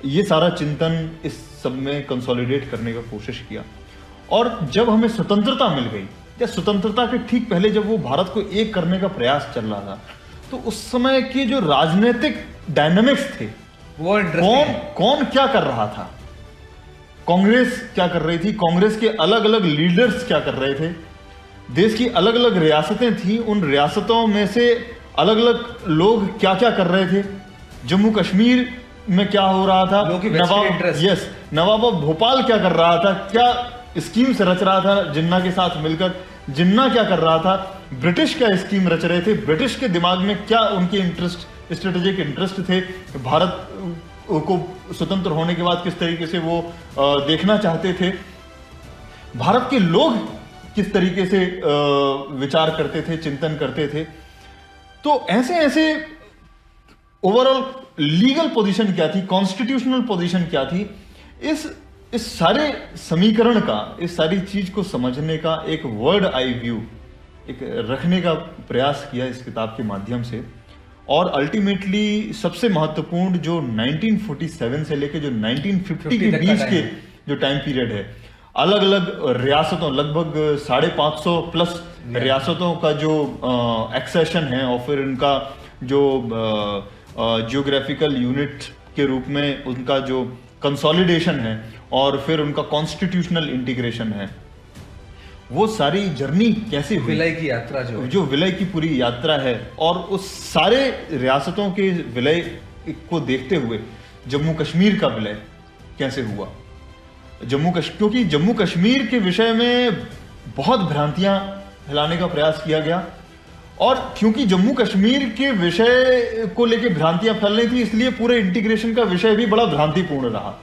ये सारा चिंतन इस सब में कंसोलिडेट करने का कोशिश किया। और जब हमें स्वतंत्रता मिल गई, या स्वतंत्रता के ठीक पहले जब वो भारत को एक करने का प्रयास चल रहा था, तो उस समय के जो राजनीतिक डायनामिक्स थे, वो कौन क्या कर रहा था, कांग्रेस क्या कर रही थी, कांग्रेस के अलग अलग लीडर्स क्या कर रहे थे, देश की अलग अलग रियासतें थी, उन रियासतों में से अलग अलग लोग क्या क्या कर रहे थे, जम्मू कश्मीर में क्या हो रहा था, लोगों की vested interest। Yes, Nawab of Bhopal क्या कर रहा था, क्या स्कीम्स रच रहा था जिन्ना के साथ मिलकर, जिन्ना क्या कर रहा था, ब्रिटिश क्या स्कीम रच रहे थे, ब्रिटिश के दिमाग में क्या उनके इंटरेस्ट, स्ट्रेटेजिक इंटरेस्ट थे, भारत को स्वतंत्र होने के बाद किस तरीके से वो देखना चाहते थे, भारत के लोग किस तरीके से विचार करते थे, चिंतन करते थे। तो ऐसे ऐसे ओवरऑल लीगल पोजीशन क्या थी, कॉन्स्टिट्यूशनल पोजीशन क्या थी, इस सारे समीकरण का, इस सारी चीज को समझने का एक वर्ड आई व्यू एक रखने का प्रयास किया इस किताब के माध्यम से। और अल्टीमेटली सबसे महत्वपूर्ण जो 1947 से लेके जो 1950 के बीच के जो टाइम पीरियड है, अलग अलग रियासतों, लगभग 550 प्लस रियासतों का जो एक्सेशन है और फिर उनका जो जियोग्राफिकल यूनिट के रूप में उनका जो कंसोलिडेशन है और फिर उनका कॉन्स्टिट्यूशनल इंटीग्रेशन है, वो सारी जर्नी कैसे हुई, विलय की यात्रा जो विलय की पूरी यात्रा है। और उस सारे रियासतों के विलय को देखते हुए जम्मू कश्मीर का विलय कैसे हुआ, क्योंकि जम्मू कश्मीर के विषय में बहुत भ्रांतियां फैलाने का प्रयास किया गया, और क्योंकि जम्मू कश्मीर के विषय को लेकर भ्रांतियां फैल रही थी, इसलिए पूरे इंटीग्रेशन का विषय भी बड़ा भ्रांतिपूर्ण रहा।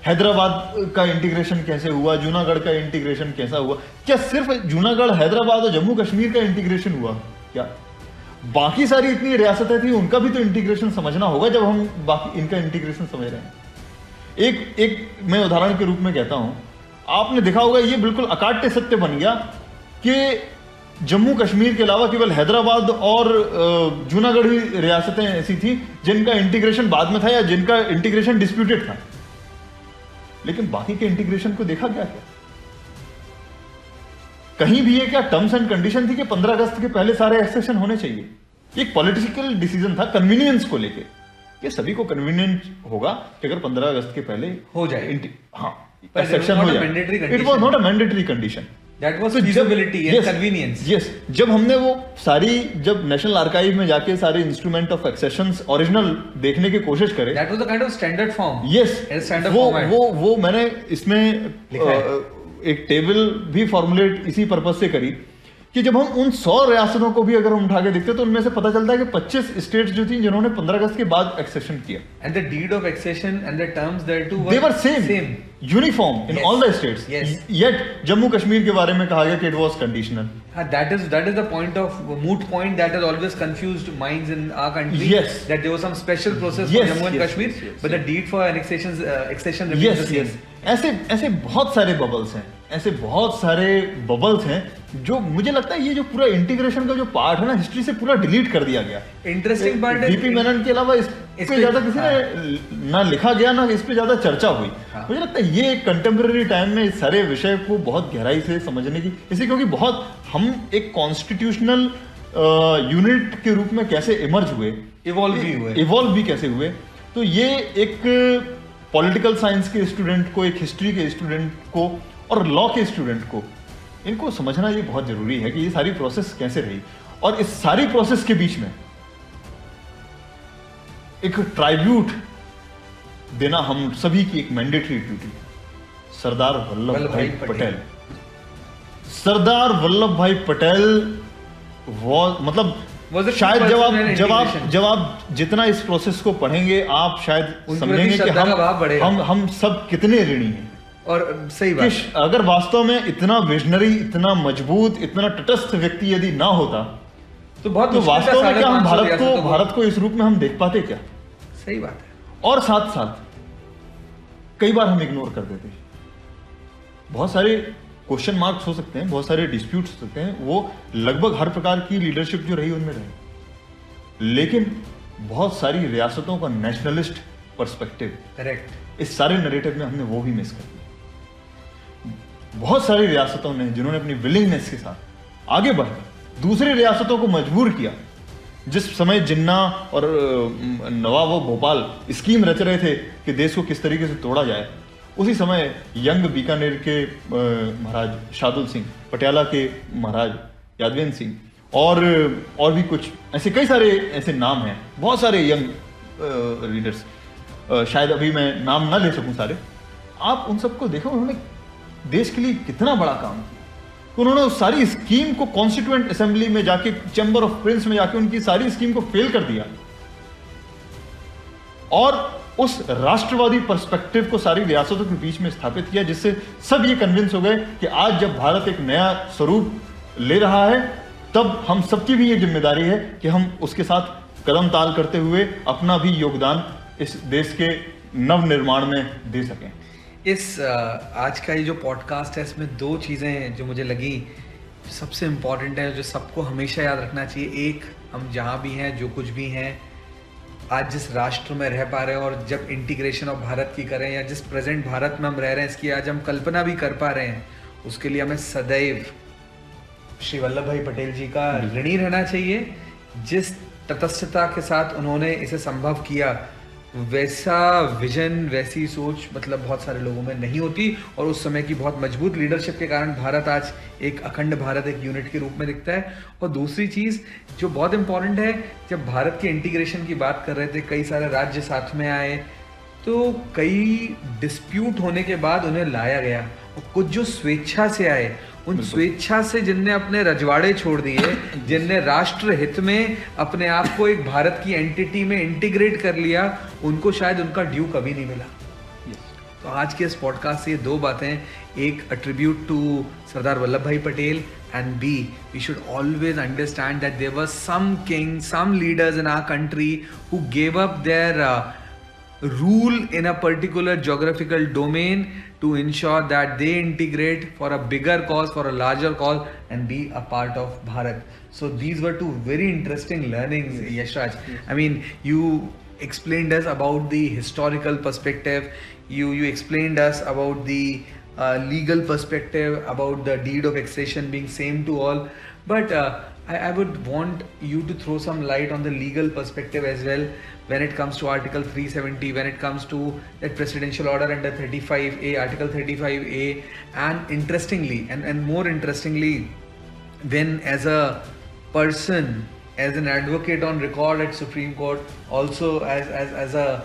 हैदराबाद का इंटीग्रेशन कैसे हुआ, जूनागढ़ का इंटीग्रेशन कैसा हुआ, क्या सिर्फ जूनागढ़, हैदराबाद और जम्मू कश्मीर का इंटीग्रेशन हुआ, क्या बाकी सारी इतनी रियासतें थी उनका भी तो इंटीग्रेशन समझना होगा जब हम बाकी इनका इंटीग्रेशन समझ रहे हैं। एक मैं उदाहरण के रूप में कहता हूं, आपने देखा होगा ये बिल्कुल अकाट्य सत्य बन गया कि जम्मू कश्मीर के अलावा केवल हैदराबाद और जूनागढ़ ही रियासतें ऐसी थी जिनका इंटीग्रेशन बाद में था या जिनका इंटीग्रेशन डिस्प्यूटेड था, लेकिन बाकी के इंटीग्रेशन को देखा गया क्या? कहीं भी ये क्या टर्म्स एंड कंडीशन थी कि 15 अगस्त के पहले सारे एक्सेशन होने चाहिए? एक पॉलिटिकल डिसीजन था कन्वीनियंस को लेके, ये सभी को कन्वीनियंट होगा कि अगर 15 अगस्त के पहले हो जाए, हाँ एक्सेशन हो जाए। It was not a mandatory condition, that was feasibility and convenience. Yes, जब हमने वो सारी, जब नेशनल आर्काइव में जाके सारे इंस्ट्रूमेंट ऑफ एक्सेशंस ओरिजिनल देखने की कोशिश करे, that was a kind of standard form. Yes, वो मैंने इसमें एक टेबल भी फॉर्मुलेट इसी पर्पस से करी कि जब हम उन 100 रियासतों को भी अगर हम उठा के देखते तो उनमें से पता चलता है कि 25 स्टेट्स जो थी जिन्होंने 15 अगस्त के बाद एक्सेशन किया, and the deed of accession and the terms thereto they were same uniform in all the states, yet Jammu Kashmir के बारे में कहा गया कि it was conditional. That is the point of moot point that has always confused minds in our country. Yes, that there was some special process for Jammu and Kashmir, but the deed for accession remains the same. ऐसे बहुत सारे bubbles हैं, ऐसे बहुत सारे bubbles हैं जो मुझे लगता है ये जो पूरा इंटीग्रेशन का जो पार्ट है ना, हिस्ट्री से पूरा डिलीट कर दिया गया। इंटरेस्टिंग पार्ट है, बीपी मेनन के अलावा इस पे ज्यादा किसी ने ना लिखा गया ना इस पे ज्यादा चर्चा हुई। मुझे लगता है ये कंटेम्पररी टाइम में इस सारे विषय को बहुत गहराई से समझने की, इसलिए क्योंकि बहुत हम एक कॉन्स्टिट्यूशनल यूनिट के रूप में कैसे इमर्ज हुए, इवॉल्व भी कैसे हुए, तो ये एक पॉलिटिकल साइंस के स्टूडेंट को, एक हिस्ट्री के स्टूडेंट को और लॉ के स्टूडेंट को इनको समझना ये बहुत जरूरी है कि ये सारी प्रोसेस कैसे रही। और इस सारी प्रोसेस के बीच में एक ट्राइब्यूट देना हम सभी की एक मैंडेटरी ड्यूटी। सरदार वल्लभ भाई पटेल, सरदार वल्लभ भाई पटेल मतलब शायद जब आप जितना इस प्रोसेस को पढ़ेंगे आप शायद समझेंगे कि हम सब कितने ऋणी हैं। और सही बात, अगर वास्तव में इतना विजनरी, इतना मजबूत, इतना तटस्थ व्यक्ति यदि ना होता तो वास्तव में क्या हम भारत को इस रूप में हम देख पाते क्या? सही बात है। और साथ साथ कई बार हम इग्नोर कर देते हैं। बहुत सारे क्वेश्चन मार्क्स हो सकते हैं, बहुत सारे डिस्प्यूट्स हो सकते हैं, वो लगभग हर प्रकार की लीडरशिप जो रही उनमें रही, लेकिन बहुत सारी रियासतों का नेशनलिस्ट पर्सपेक्टिव, करेक्ट, इस सारे नैरेटिव में हमने वो भी मिस कर दिया। बहुत सारी रियासतों ने जिन्होंने अपनी विलिंगनेस के साथ आगे बढ़कर दूसरी रियासतों को मजबूर किया। जिस समय जिन्ना और नवाब ऑफ भोपाल स्कीम रच रहे थे कि देश को किस तरीके से तोड़ा जाए, उसी समय यंग बीकानेर के महाराज शादुल सिंह, पटियाला के महाराज यादवेंद्र सिंह और भी कुछ ऐसे कई सारे ऐसे नाम हैं, बहुत सारे यंग लीडर्स शायद अभी मैं नाम ना ले सकूं सारे, आप उन सबको देखो, उन्होंने देश के लिए कितना बड़ा काम किया। उन्होंने उस सारी स्कीम को कॉन्स्टिट्यूएंट असेंबली में जाके, चैम्बर ऑफ प्रिंस में जाके उनकी सारी स्कीम को फेल कर दिया, और उस राष्ट्रवादी पर्सपेक्टिव को सारी रियासतों के बीच में स्थापित किया, जिससे सब ये कन्विंस हो गए कि आज जब भारत एक नया स्वरूप ले रहा है, तब हम सबकी भी ये जिम्मेदारी है कि हम उसके साथ कदम ताल करते हुए अपना भी योगदान इस देश के नव निर्माण में दे सकें। इस आज का ये जो पॉडकास्ट है, इसमें दो चीज़ें जो मुझे लगी सबसे इम्पॉर्टेंट है, जो सबको हमेशा याद रखना चाहिए। एक, हम जहाँ भी हैं, जो कुछ भी हैं, आज जिस राष्ट्र में रह पा रहे हैं, और जब इंटीग्रेशन ऑफ भारत की करें, या जिस प्रेजेंट भारत में हम रह रहे हैं, इसकी आज हम कल्पना भी कर पा रहे हैं, उसके लिए हमें सदैव श्री वल्लभ भाई पटेल जी का ऋणी रहना चाहिए। जिस तटस्थता के साथ उन्होंने इसे संभव किया, वैसा विजन, वैसी सोच मतलब बहुत सारे लोगों में नहीं होती, और उस समय की बहुत मजबूत लीडरशिप के कारण भारत आज एक अखंड भारत, एक यूनिट के रूप में दिखता है। और दूसरी चीज़ जो बहुत इंपॉर्टेंट है, जब भारत के इंटीग्रेशन की बात कर रहे थे, कई सारे राज्य साथ में आए, तो कई डिस्प्यूट होने के बाद उन्हें लाया गया, और कुछ जो स्वेच्छा से आए, उन स्वेच्छा से जिनने अपने रजवाड़े छोड़ दिए, जिनने राष्ट्र हित में अपने आप को एक भारत की एंटिटी में इंटीग्रेट कर लिया, उनको शायद उनका ड्यू कभी नहीं मिला। तो आज के इस पॉडकास्ट से ये दो बातें, एक अट्रीब्यूट टू सरदार वल्लभ भाई Patel, and B, we should always understand that there was some kings, some leaders in our country who gave up their rule in a particular geographical domain to ensure that they integrate for a bigger cause, for a larger cause, and be a part of Bharat. So these were two very interesting learnings, Yashraj. I mean, you explained us about the historical perspective, you explained us about the legal perspective, about the deed of accession being same to all, but I would want you to throw some light on the legal perspective as well, when it comes to Article 370, when it comes to that presidential order under 35A, Article 35A, and interestingly, and more interestingly, when as a person, as an advocate on record at Supreme Court, also as a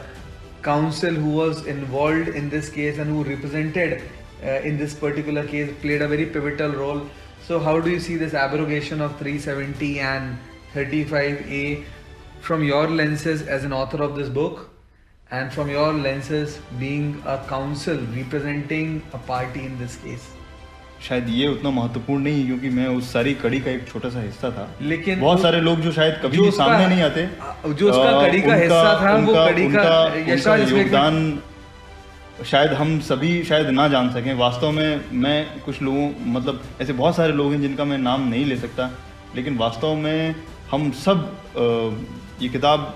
counsel who was involved in this case and who represented in this particular case, played a very pivotal role. So how do you see this abrogation of 370 and 35A from your lenses as an author of this book, and from your lenses being a counsel representing a party in this case? शायद ये उतना महत्वपूर्ण नहीं है, क्योंकि मैं उस सारी कड़ी का एक छोटा सा हिस्सा था, लेकिन बहुत सारे लोग जो शायद कभी भी सामने नहीं आते, जो उसका कड़ी का हिस्सा था, वो कड़ी का योगदान शायद हम सभी शायद ना जान सकें। वास्तव में मैं कुछ लोगों, मतलब ऐसे बहुत सारे लोग हैं जिनका मैं नाम नहीं ले सकता, लेकिन वास्तव में हम सब ये किताब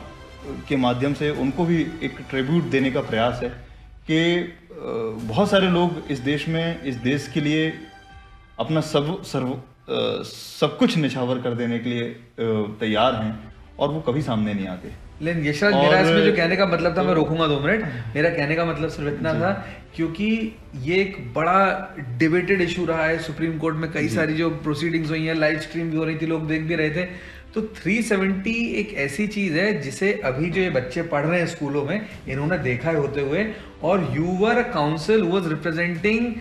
के माध्यम से उनको भी एक ट्रिब्यूट देने का प्रयास है कि बहुत सारे लोग इस देश में, इस देश के लिए अपना सब कुछ निछावर कर देने के लिए तैयार हैं, और वो कभी सामने नहीं आते। लेकिन यशराज, मेरा इसमें जो कहने का मतलब था, मैं रोकूंगा 2 मिनट, मेरा कहने का मतलब सिर्फ इतना था, क्योंकि ये एक बड़ा डिबेटेड इशू रहा है सुप्रीम कोर्ट में, कई सारी जो प्रोसीडिंग्स हुई हैं, लाइव स्ट्रीम भी हो रही थी, लोग देख भी रहे थे। तो 370 एक ऐसी चीज है जिसे अभी जो ये बच्चे पढ़ रहे हैं स्कूलों में, इन्होंने देखा है होते हुए, और you were a counsel who was representing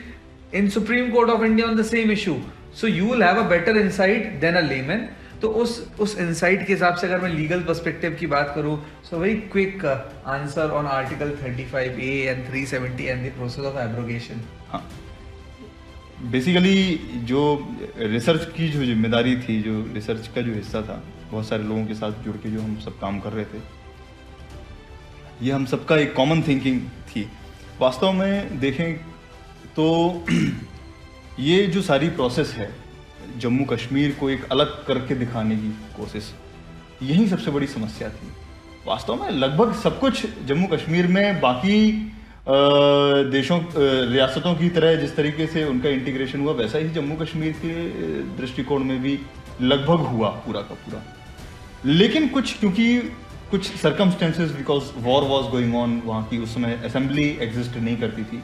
in Supreme Court of India on the same issue, so you will have a better insight than a layman. तो उस इंसाइट के हिसाब से अगर मैं लीगल पर्सपेक्टिव की बात करूं, so very quick answer on article 35A and 370 and the process of abrogation. हाँ, बेसिकली जो रिसर्च की जो जिम्मेदारी थी, जो रिसर्च का जो हिस्सा था, बहुत सारे लोगों के साथ जुड़ के जो हम सब काम कर रहे थे, ये हम सबका एक कॉमन थिंकिंग थी। वास्तव में देखें तो ये जो सारी प्रोसेस है, जम्मू कश्मीर को एक अलग करके दिखाने की कोशिश, यही सबसे बड़ी समस्या थी। वास्तव में लगभग सब कुछ जम्मू कश्मीर में बाकी देशों, रियासतों की तरह जिस तरीके से उनका इंटीग्रेशन हुआ, वैसा ही जम्मू कश्मीर के दृष्टिकोण में भी लगभग हुआ पूरा का पूरा। लेकिन क्योंकि कुछ circumstances, because war was going on, वहाँ की उस समय असेंबली एग्जिस्ट नहीं करती थी,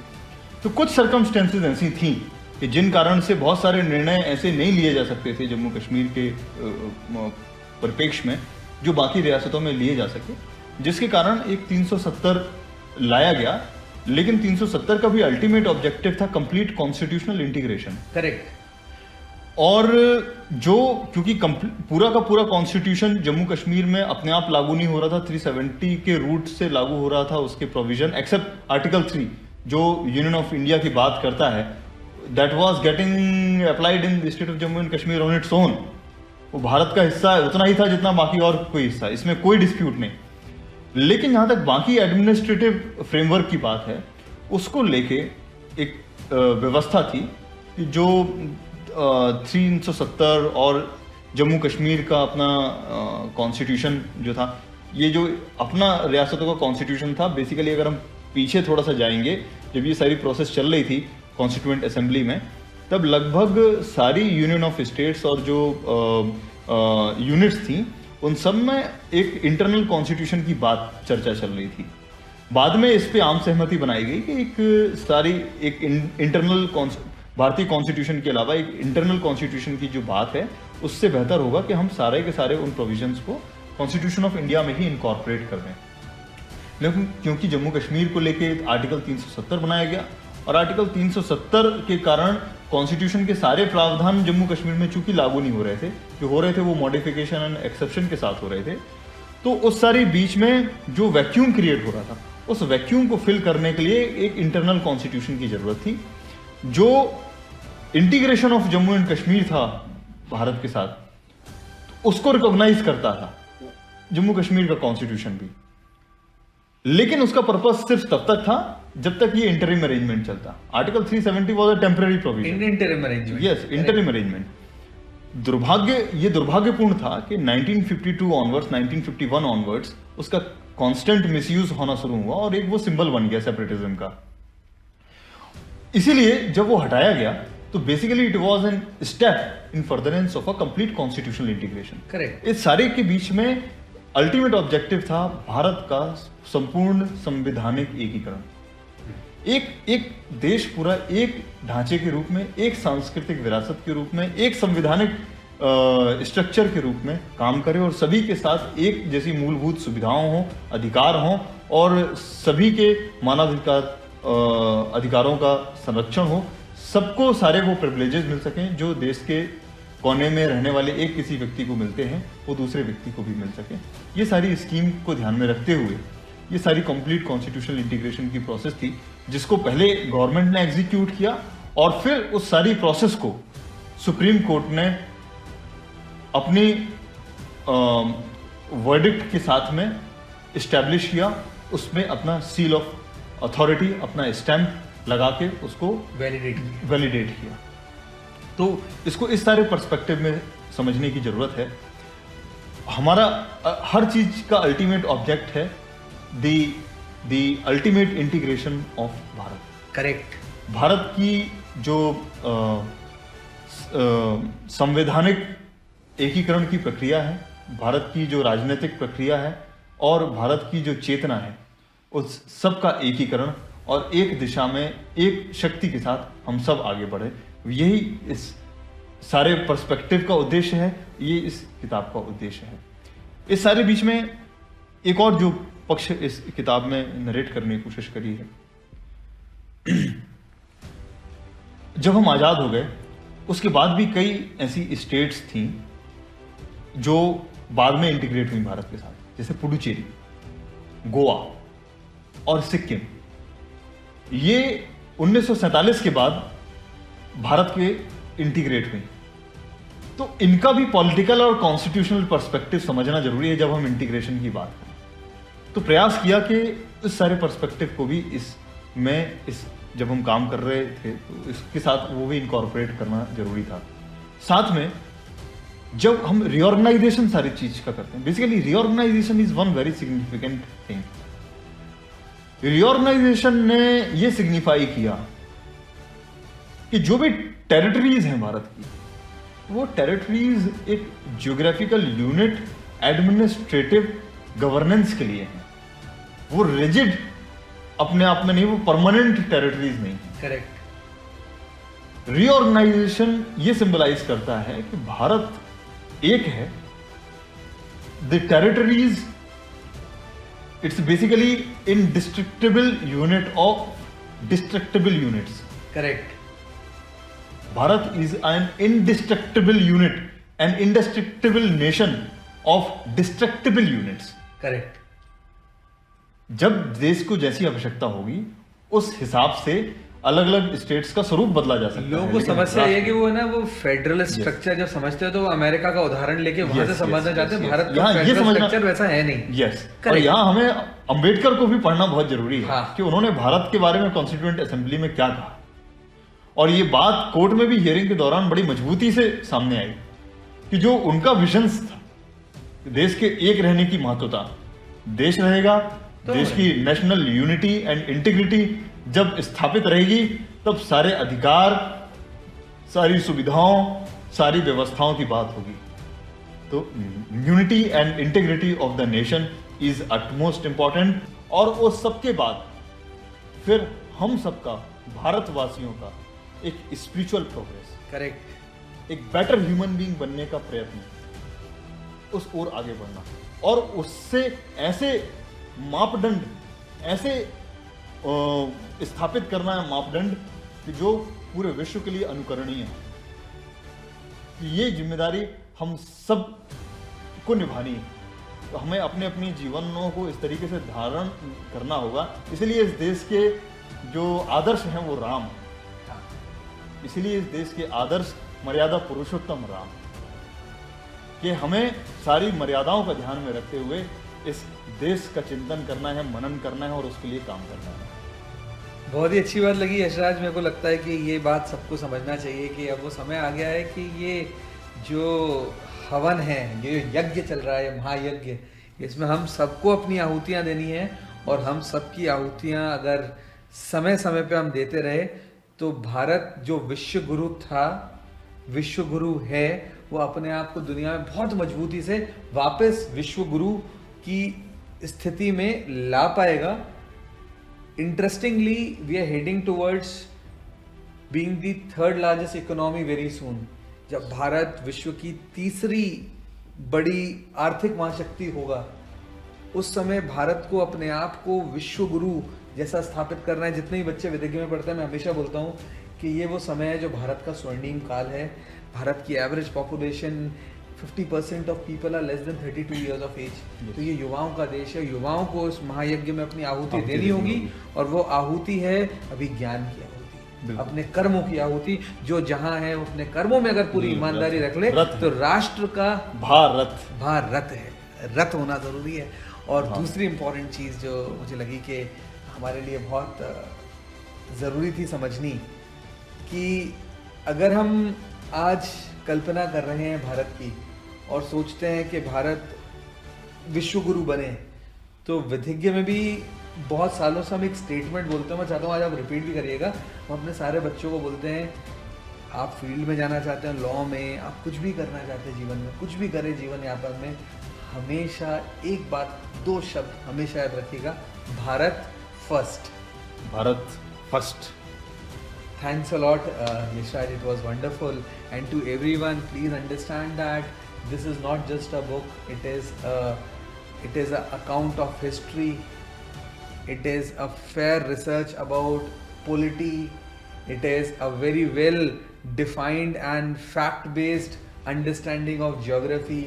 तो कुछ सर्कमस्टेंसेस ऐसी थी कि जिन कारण से बहुत सारे निर्णय ऐसे नहीं लिए जा सकते थे जम्मू कश्मीर के परिप्रेक्ष्य में, जो बाकी रियासतों में लिए जा सके, जिसके कारण एक 370 लाया गया, लेकिन 370 का भी अल्टीमेट ऑब्जेक्टिव था कंप्लीट कॉन्स्टिट्यूशनल इंटीग्रेशन। करेक्ट। और जो क्योंकि पूरा का पूरा कॉन्स्टिट्यूशन जम्मू कश्मीर में अपने आप लागू नहीं हो रहा था, 370 के रूट से लागू हो रहा था उसके प्रोविजन, एक्सेप्ट आर्टिकल 3 जो यूनियन ऑफ इंडिया की बात करता है, that was getting applied in the state of Jammu and Kashmir on its own. वो भारत का हिस्सा उतना ही था जितना बाकी और कोई हिस्सा, इसमें कोई डिस्प्यूट नहीं। लेकिन जहां तक बाकी एडमिनिस्ट्रेटिव फ्रेमवर्क की बात है, उसको लेके एक व्यवस्था थी कि जो 370 और जम्मू कश्मीर का अपना कॉन्स्टिट्यूशन जो था, ये जो अपना रियासतों का कॉन्स्टिट्यूशन था, बेसिकली अगर हम पीछे थोड़ा सा जाएंगे, जब ये सारी प्रोसेस चल रही थी कॉन्स्टिट्यूएंट असेंबली में, तब लगभग सारी यूनियन ऑफ स्टेट्स और जो यूनिट्स थी, उन सब में एक इंटरनल कॉन्स्टिट्यूशन की बात चर्चा चल रही थी। बाद में इस पे आम सहमति बनाई गई कि एक इंटरनल भारतीय कॉन्स्टिट्यूशन के अलावा एक इंटरनल कॉन्स्टिट्यूशन की जो बात है, उससे बेहतर होगा कि हम सारे के सारे उन प्रोविजंस को कॉन्स्टिट्यूशन ऑफ इंडिया में ही इनकॉर्पोरेट कर दें। लेकिन क्योंकि जम्मू कश्मीर को लेके आर्टिकल 370 बनाया गया, और आर्टिकल 370 के कारण कॉन्स्टिट्यूशन के सारे प्रावधान जम्मू कश्मीर में चूंकि लागू नहीं हो रहे थे, जो हो रहे थे वो मॉडिफिकेशन एंड एक्सेप्शन के साथ हो रहे थे, तो उस सारे बीच में जो वैक्यूम क्रिएट हो रहा था, उस वैक्यूम को फिल करने के लिए एक इंटरनल कॉन्स्टिट्यूशन की जरूरत थी, जो integration of Jammu and Kashmir था भारत के साथ, तो उसको रिकॉग्नाइज करता था जम्मू कश्मीर का कॉन्स्टिट्यूशन भी। लेकिन उसका पर्पस सिर्फ तब तक था जब तक ये इंटरिम अरेंजमेंट चलता। Article 370 was a temporary provision, interim arrangement. Yes, interim arrangement. ये दुर्भाग्यपूर्ण था कि 1952 ऑनवर्ड्स, 1951 ऑनवर्ड्स उसका कांस्टेंट मिसयूज होना शुरू हुआ और एक वो सिंबल बन गया सेपरेटिज्म का। इसीलिए जब वो हटाया गया तो basically it was an step in furtherance of a complete constitutional integration. Correct. इस सारे के बीच में अल्टीमेट ऑब्जेक्टिव था भारत का संपूर्ण संवैधानिक एकीकरण। एक देश पूरा एक ढांचे के रूप में, एक सांस्कृतिक विरासत के रूप में, एक संवैधानिक स्ट्रक्चर के रूप में काम करे और सभी के साथ एक जैसी मूलभूत सुविधाओं हो, अधिकार हों और सभी के मानवाधिकार अधिकारों का संरक्षण हो, सबको सारे वो प्रिविलेजेस मिल सकें जो देश के कोने में रहने वाले एक किसी व्यक्ति को मिलते हैं, वो दूसरे व्यक्ति को भी मिल सके। ये सारी स्कीम को ध्यान में रखते हुए ये सारी कंप्लीट कॉन्स्टिट्यूशनल इंटीग्रेशन की प्रोसेस थी, जिसको पहले गवर्नमेंट ने एग्जीक्यूट किया और फिर उस सारी प्रोसेस को सुप्रीम कोर्ट ने अपनी वर्डिक्ट के साथ में इस्टेब्लिश किया, उसमें अपना सील ऑफ अथॉरिटी, अपना स्टैंप लगा के उसको वैलिडेट किया। तो इसको इस सारे पर्सपेक्टिव में समझने की जरूरत है। हमारा हर चीज का अल्टीमेट ऑब्जेक्ट है the ultimate integration of Bharat. Correct. Bharat की जो संवैधानिक एकीकरण की प्रक्रिया है, भारत की जो राजनीतिक प्रक्रिया है और भारत की जो चेतना है, उस सब का एकीकरण और एक दिशा में एक शक्ति के साथ हम सब आगे बढ़े, यही इस सारे पर्सपेक्टिव का उद्देश्य है, ये इस किताब का उद्देश्य है। इस सारे बीच में एक और जो पक्ष इस किताब में नरेट करने की कोशिश करी है, जब हम आजाद हो गए उसके बाद भी कई ऐसी स्टेट्स थीं जो बाद में इंटीग्रेट हुई भारत के साथ, जैसे पुडुचेरी, गोवा और सिक्किम। ये 1947 के बाद भारत के इंटीग्रेट हुई। तो इनका भी पॉलिटिकल और कॉन्स्टिट्यूशनल पर्सपेक्टिव समझना जरूरी है जब हम इंटीग्रेशन की बात करें। तो प्रयास किया कि इस सारे पर्सपेक्टिव को भी जब हम काम कर रहे थे तो इसके साथ वो भी इनकॉर्पोरेट करना जरूरी था। साथ में जब हम रिऑर्गेनाइजेशन सारी चीज का करते हैं, basically reorganisation is one very significant thing. Reorganisation ने यह सिग्निफाई किया कि जो भी टेरिटरीज हैं भारत की, वो टेरिटरीज एक जियोग्राफिकल यूनिट, एडमिनिस्ट्रेटिव गवर्नेंस के लिए हैं। वो रिजिड अपने आप में नहीं, वो परमानेंट टेरिटरीज नहीं है। करेक्ट। रीऑर्गेनाइजेशन ये सिंबलाइज करता है कि भारत एक है, the territories It's basically indestructible unit of destructible units. Correct. Bharat is an indestructible unit, an indestructible nation of destructible units. Correct. जब देश को जैसी आवश्यकता होगी उस हिसाब से अलग अलग स्टेट्स का स्वरूप बदला जा सकता है। लोगों को समस्या ये है कि वो ना वो फेडरल स्ट्रक्चर जब समझते हैं तो वो अमेरिका का उदाहरण लेके वहां से समझना चाहते हैं। भारत का फेडरल स्ट्रक्चर वैसा है नहीं। यस, और यहाँ हमें अंबेडकर को भी पढ़ना बहुत जरूरी है कि उन्होंने भारत के बारे में कॉन्स्टिट्यूएंट असेंबली में क्या कहा, और ये बात कोर्ट में भी हियरिंग के दौरान बड़ी मजबूती से सामने आई कि जो उनका विजन था देश के एक रहने की महत्वता, देश रहेगा देश की नेशनल यूनिटी एंड इंटीग्रिटी जब स्थापित रहेगी तब सारे अधिकार, सारी सुविधाओं, सारी व्यवस्थाओं की बात होगी। तो unity and integrity of the nation is utmost important. और उस सबके बाद फिर हम सबका, भारतवासियों का एक स्पिरिचुअल प्रोग्रेस, करेक्ट, एक बेटर ह्यूमन बीइंग बनने का प्रयत्न, उस ओर आगे बढ़ना, और उससे ऐसे मापदंड, ऐसे स्थापित करना है मापदंड कि जो पूरे विश्व के लिए अनुकरणीय है। ये जिम्मेदारी हम सब को निभानी है। तो हमें अपने अपनी जीवनों को इस तरीके से धारण करना होगा। इसलिए इस देश के जो आदर्श हैं वो राम, इसलिए इस देश के आदर्श मर्यादा पुरुषोत्तम राम, कि हमें सारी मर्यादाओं का ध्यान में रखते हुए इस देश का चिंतन करना है, मनन करना है और उसके लिए काम करना है। बहुत ही अच्छी बात लगी यशराज। मेरे को लगता है कि ये बात सबको समझना चाहिए कि अब वो समय आ गया है कि ये जो हवन है, ये यज्ञ चल रहा है, महायज्ञ, इसमें हम सबको अपनी आहुतियाँ देनी है, और हम सबकी आहुतियाँ अगर समय समय पे हम देते रहे तो भारत जो विश्व गुरु था, विश्व गुरु है, वो अपने आप को दुनिया में बहुत मजबूती से वापस विश्व गुरु की स्थिति में ला पाएगा। Interestingly we are heading towards being the third largest economy very soon. जब भारत विश्व की तीसरी बड़ी आर्थिक महाशक्ति होगा, उस समय भारत को अपने आप को विश्व गुरु जैसा स्थापित करना है। जितने ही बच्चे विधिज्ञ में पढ़ते हैं, मैं हमेशा बोलता हूँ कि ये वो समय है जो भारत का स्वर्णिम काल है। भारत की average population 50% of people are less than 32 years of age. तो ये युवाओं का देश है। युवाओं को इस महायज्ञ में अपनी आहुति देनी होगी, और वो आहुति है अभी ज्ञान की आहुति, अपने कर्मों की आहुति। जो जहाँ है वो अपने कर्मों में अगर पूरी ईमानदारी रख ले तो राष्ट्र का भारत है, रथ होना जरूरी है। और दूसरी इंपॉर्टेंट चीज़ जो मुझे लगी कि हमारे लिए बहुत ज़रूरी थी समझनी, कि अगर हम आज कल्पना कर रहे हैं भारत की और सोचते हैं कि भारत विश्व गुरु बने, तो विधिज्ञ में भी बहुत सालों से हम एक स्टेटमेंट बोलते हैं, मैं चाहता हूँ आज आप रिपीट भी करिएगा। हम अपने सारे बच्चों को बोलते हैं, आप फील्ड में जाना चाहते हैं, लॉ में, आप कुछ भी करना चाहते हैं जीवन में, कुछ भी करें जीवन यापन में, हमेशा एक बात, दो शब्द हमेशा याद रखिएगा, Bharat first. Bharat first. Thanks a lot, Yashraj. It was wonderful. And to everyone, please understand that this is not just a book. It is an account of history. It is a fair research about polity. It is a very well defined and fact-based understanding of geography.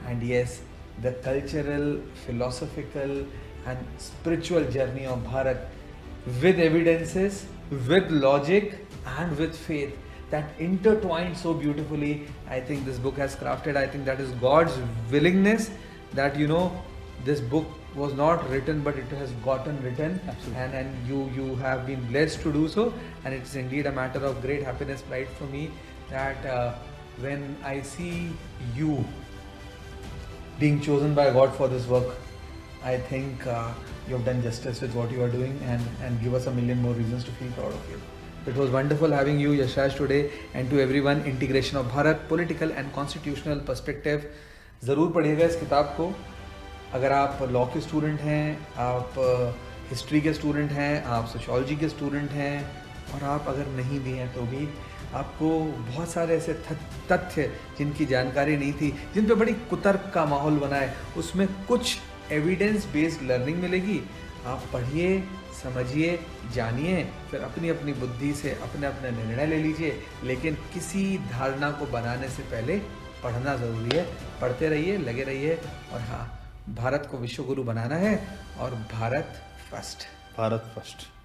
And yes, the cultural, philosophical, and spiritual journey of Bharat with evidences, with logic and with faith that intertwined so beautifully. I think this book has crafted, I think that is God's willingness that, you know, this book was not written but it has gotten written. Absolutely. And you have been blessed to do so, and it's indeed a matter of great happiness, pride for me that when I see you being chosen by God for this work, I think you have done justice with what you are doing, and give us a million more reasons to feel proud of you. It was wonderful having you, Yashraj, today. And to everyone, Integration of Bharat, Political and Constitutional Perspective. ज़रूर पढ़िएगा इस किताब को। अगर आप law के student हैं, आप हिस्ट्री के स्टूडेंट हैं, आप सोशियोलॉजी के स्टूडेंट हैं, और आप अगर नहीं भी हैं तो भी आपको बहुत सारे ऐसे तथ्य जिनकी जानकारी नहीं थी, जिन पे बड़ी कुतर्क का माहौल बना है, उसमें कुछ एविडेंस बेस्ड लर्निंग मिलेगी। आप पढ़िए, समझिए, जानिए, फिर अपनी अपनी बुद्धि से अपने अपने निर्णय ले लीजिए, लेकिन किसी धारणा को बनाने से पहले पढ़ना ज़रूरी है। पढ़ते रहिए, लगे रहिए, और हाँ, भारत को विश्व गुरु बनाना है, और भारत फर्स्ट। भारत फर्स्ट।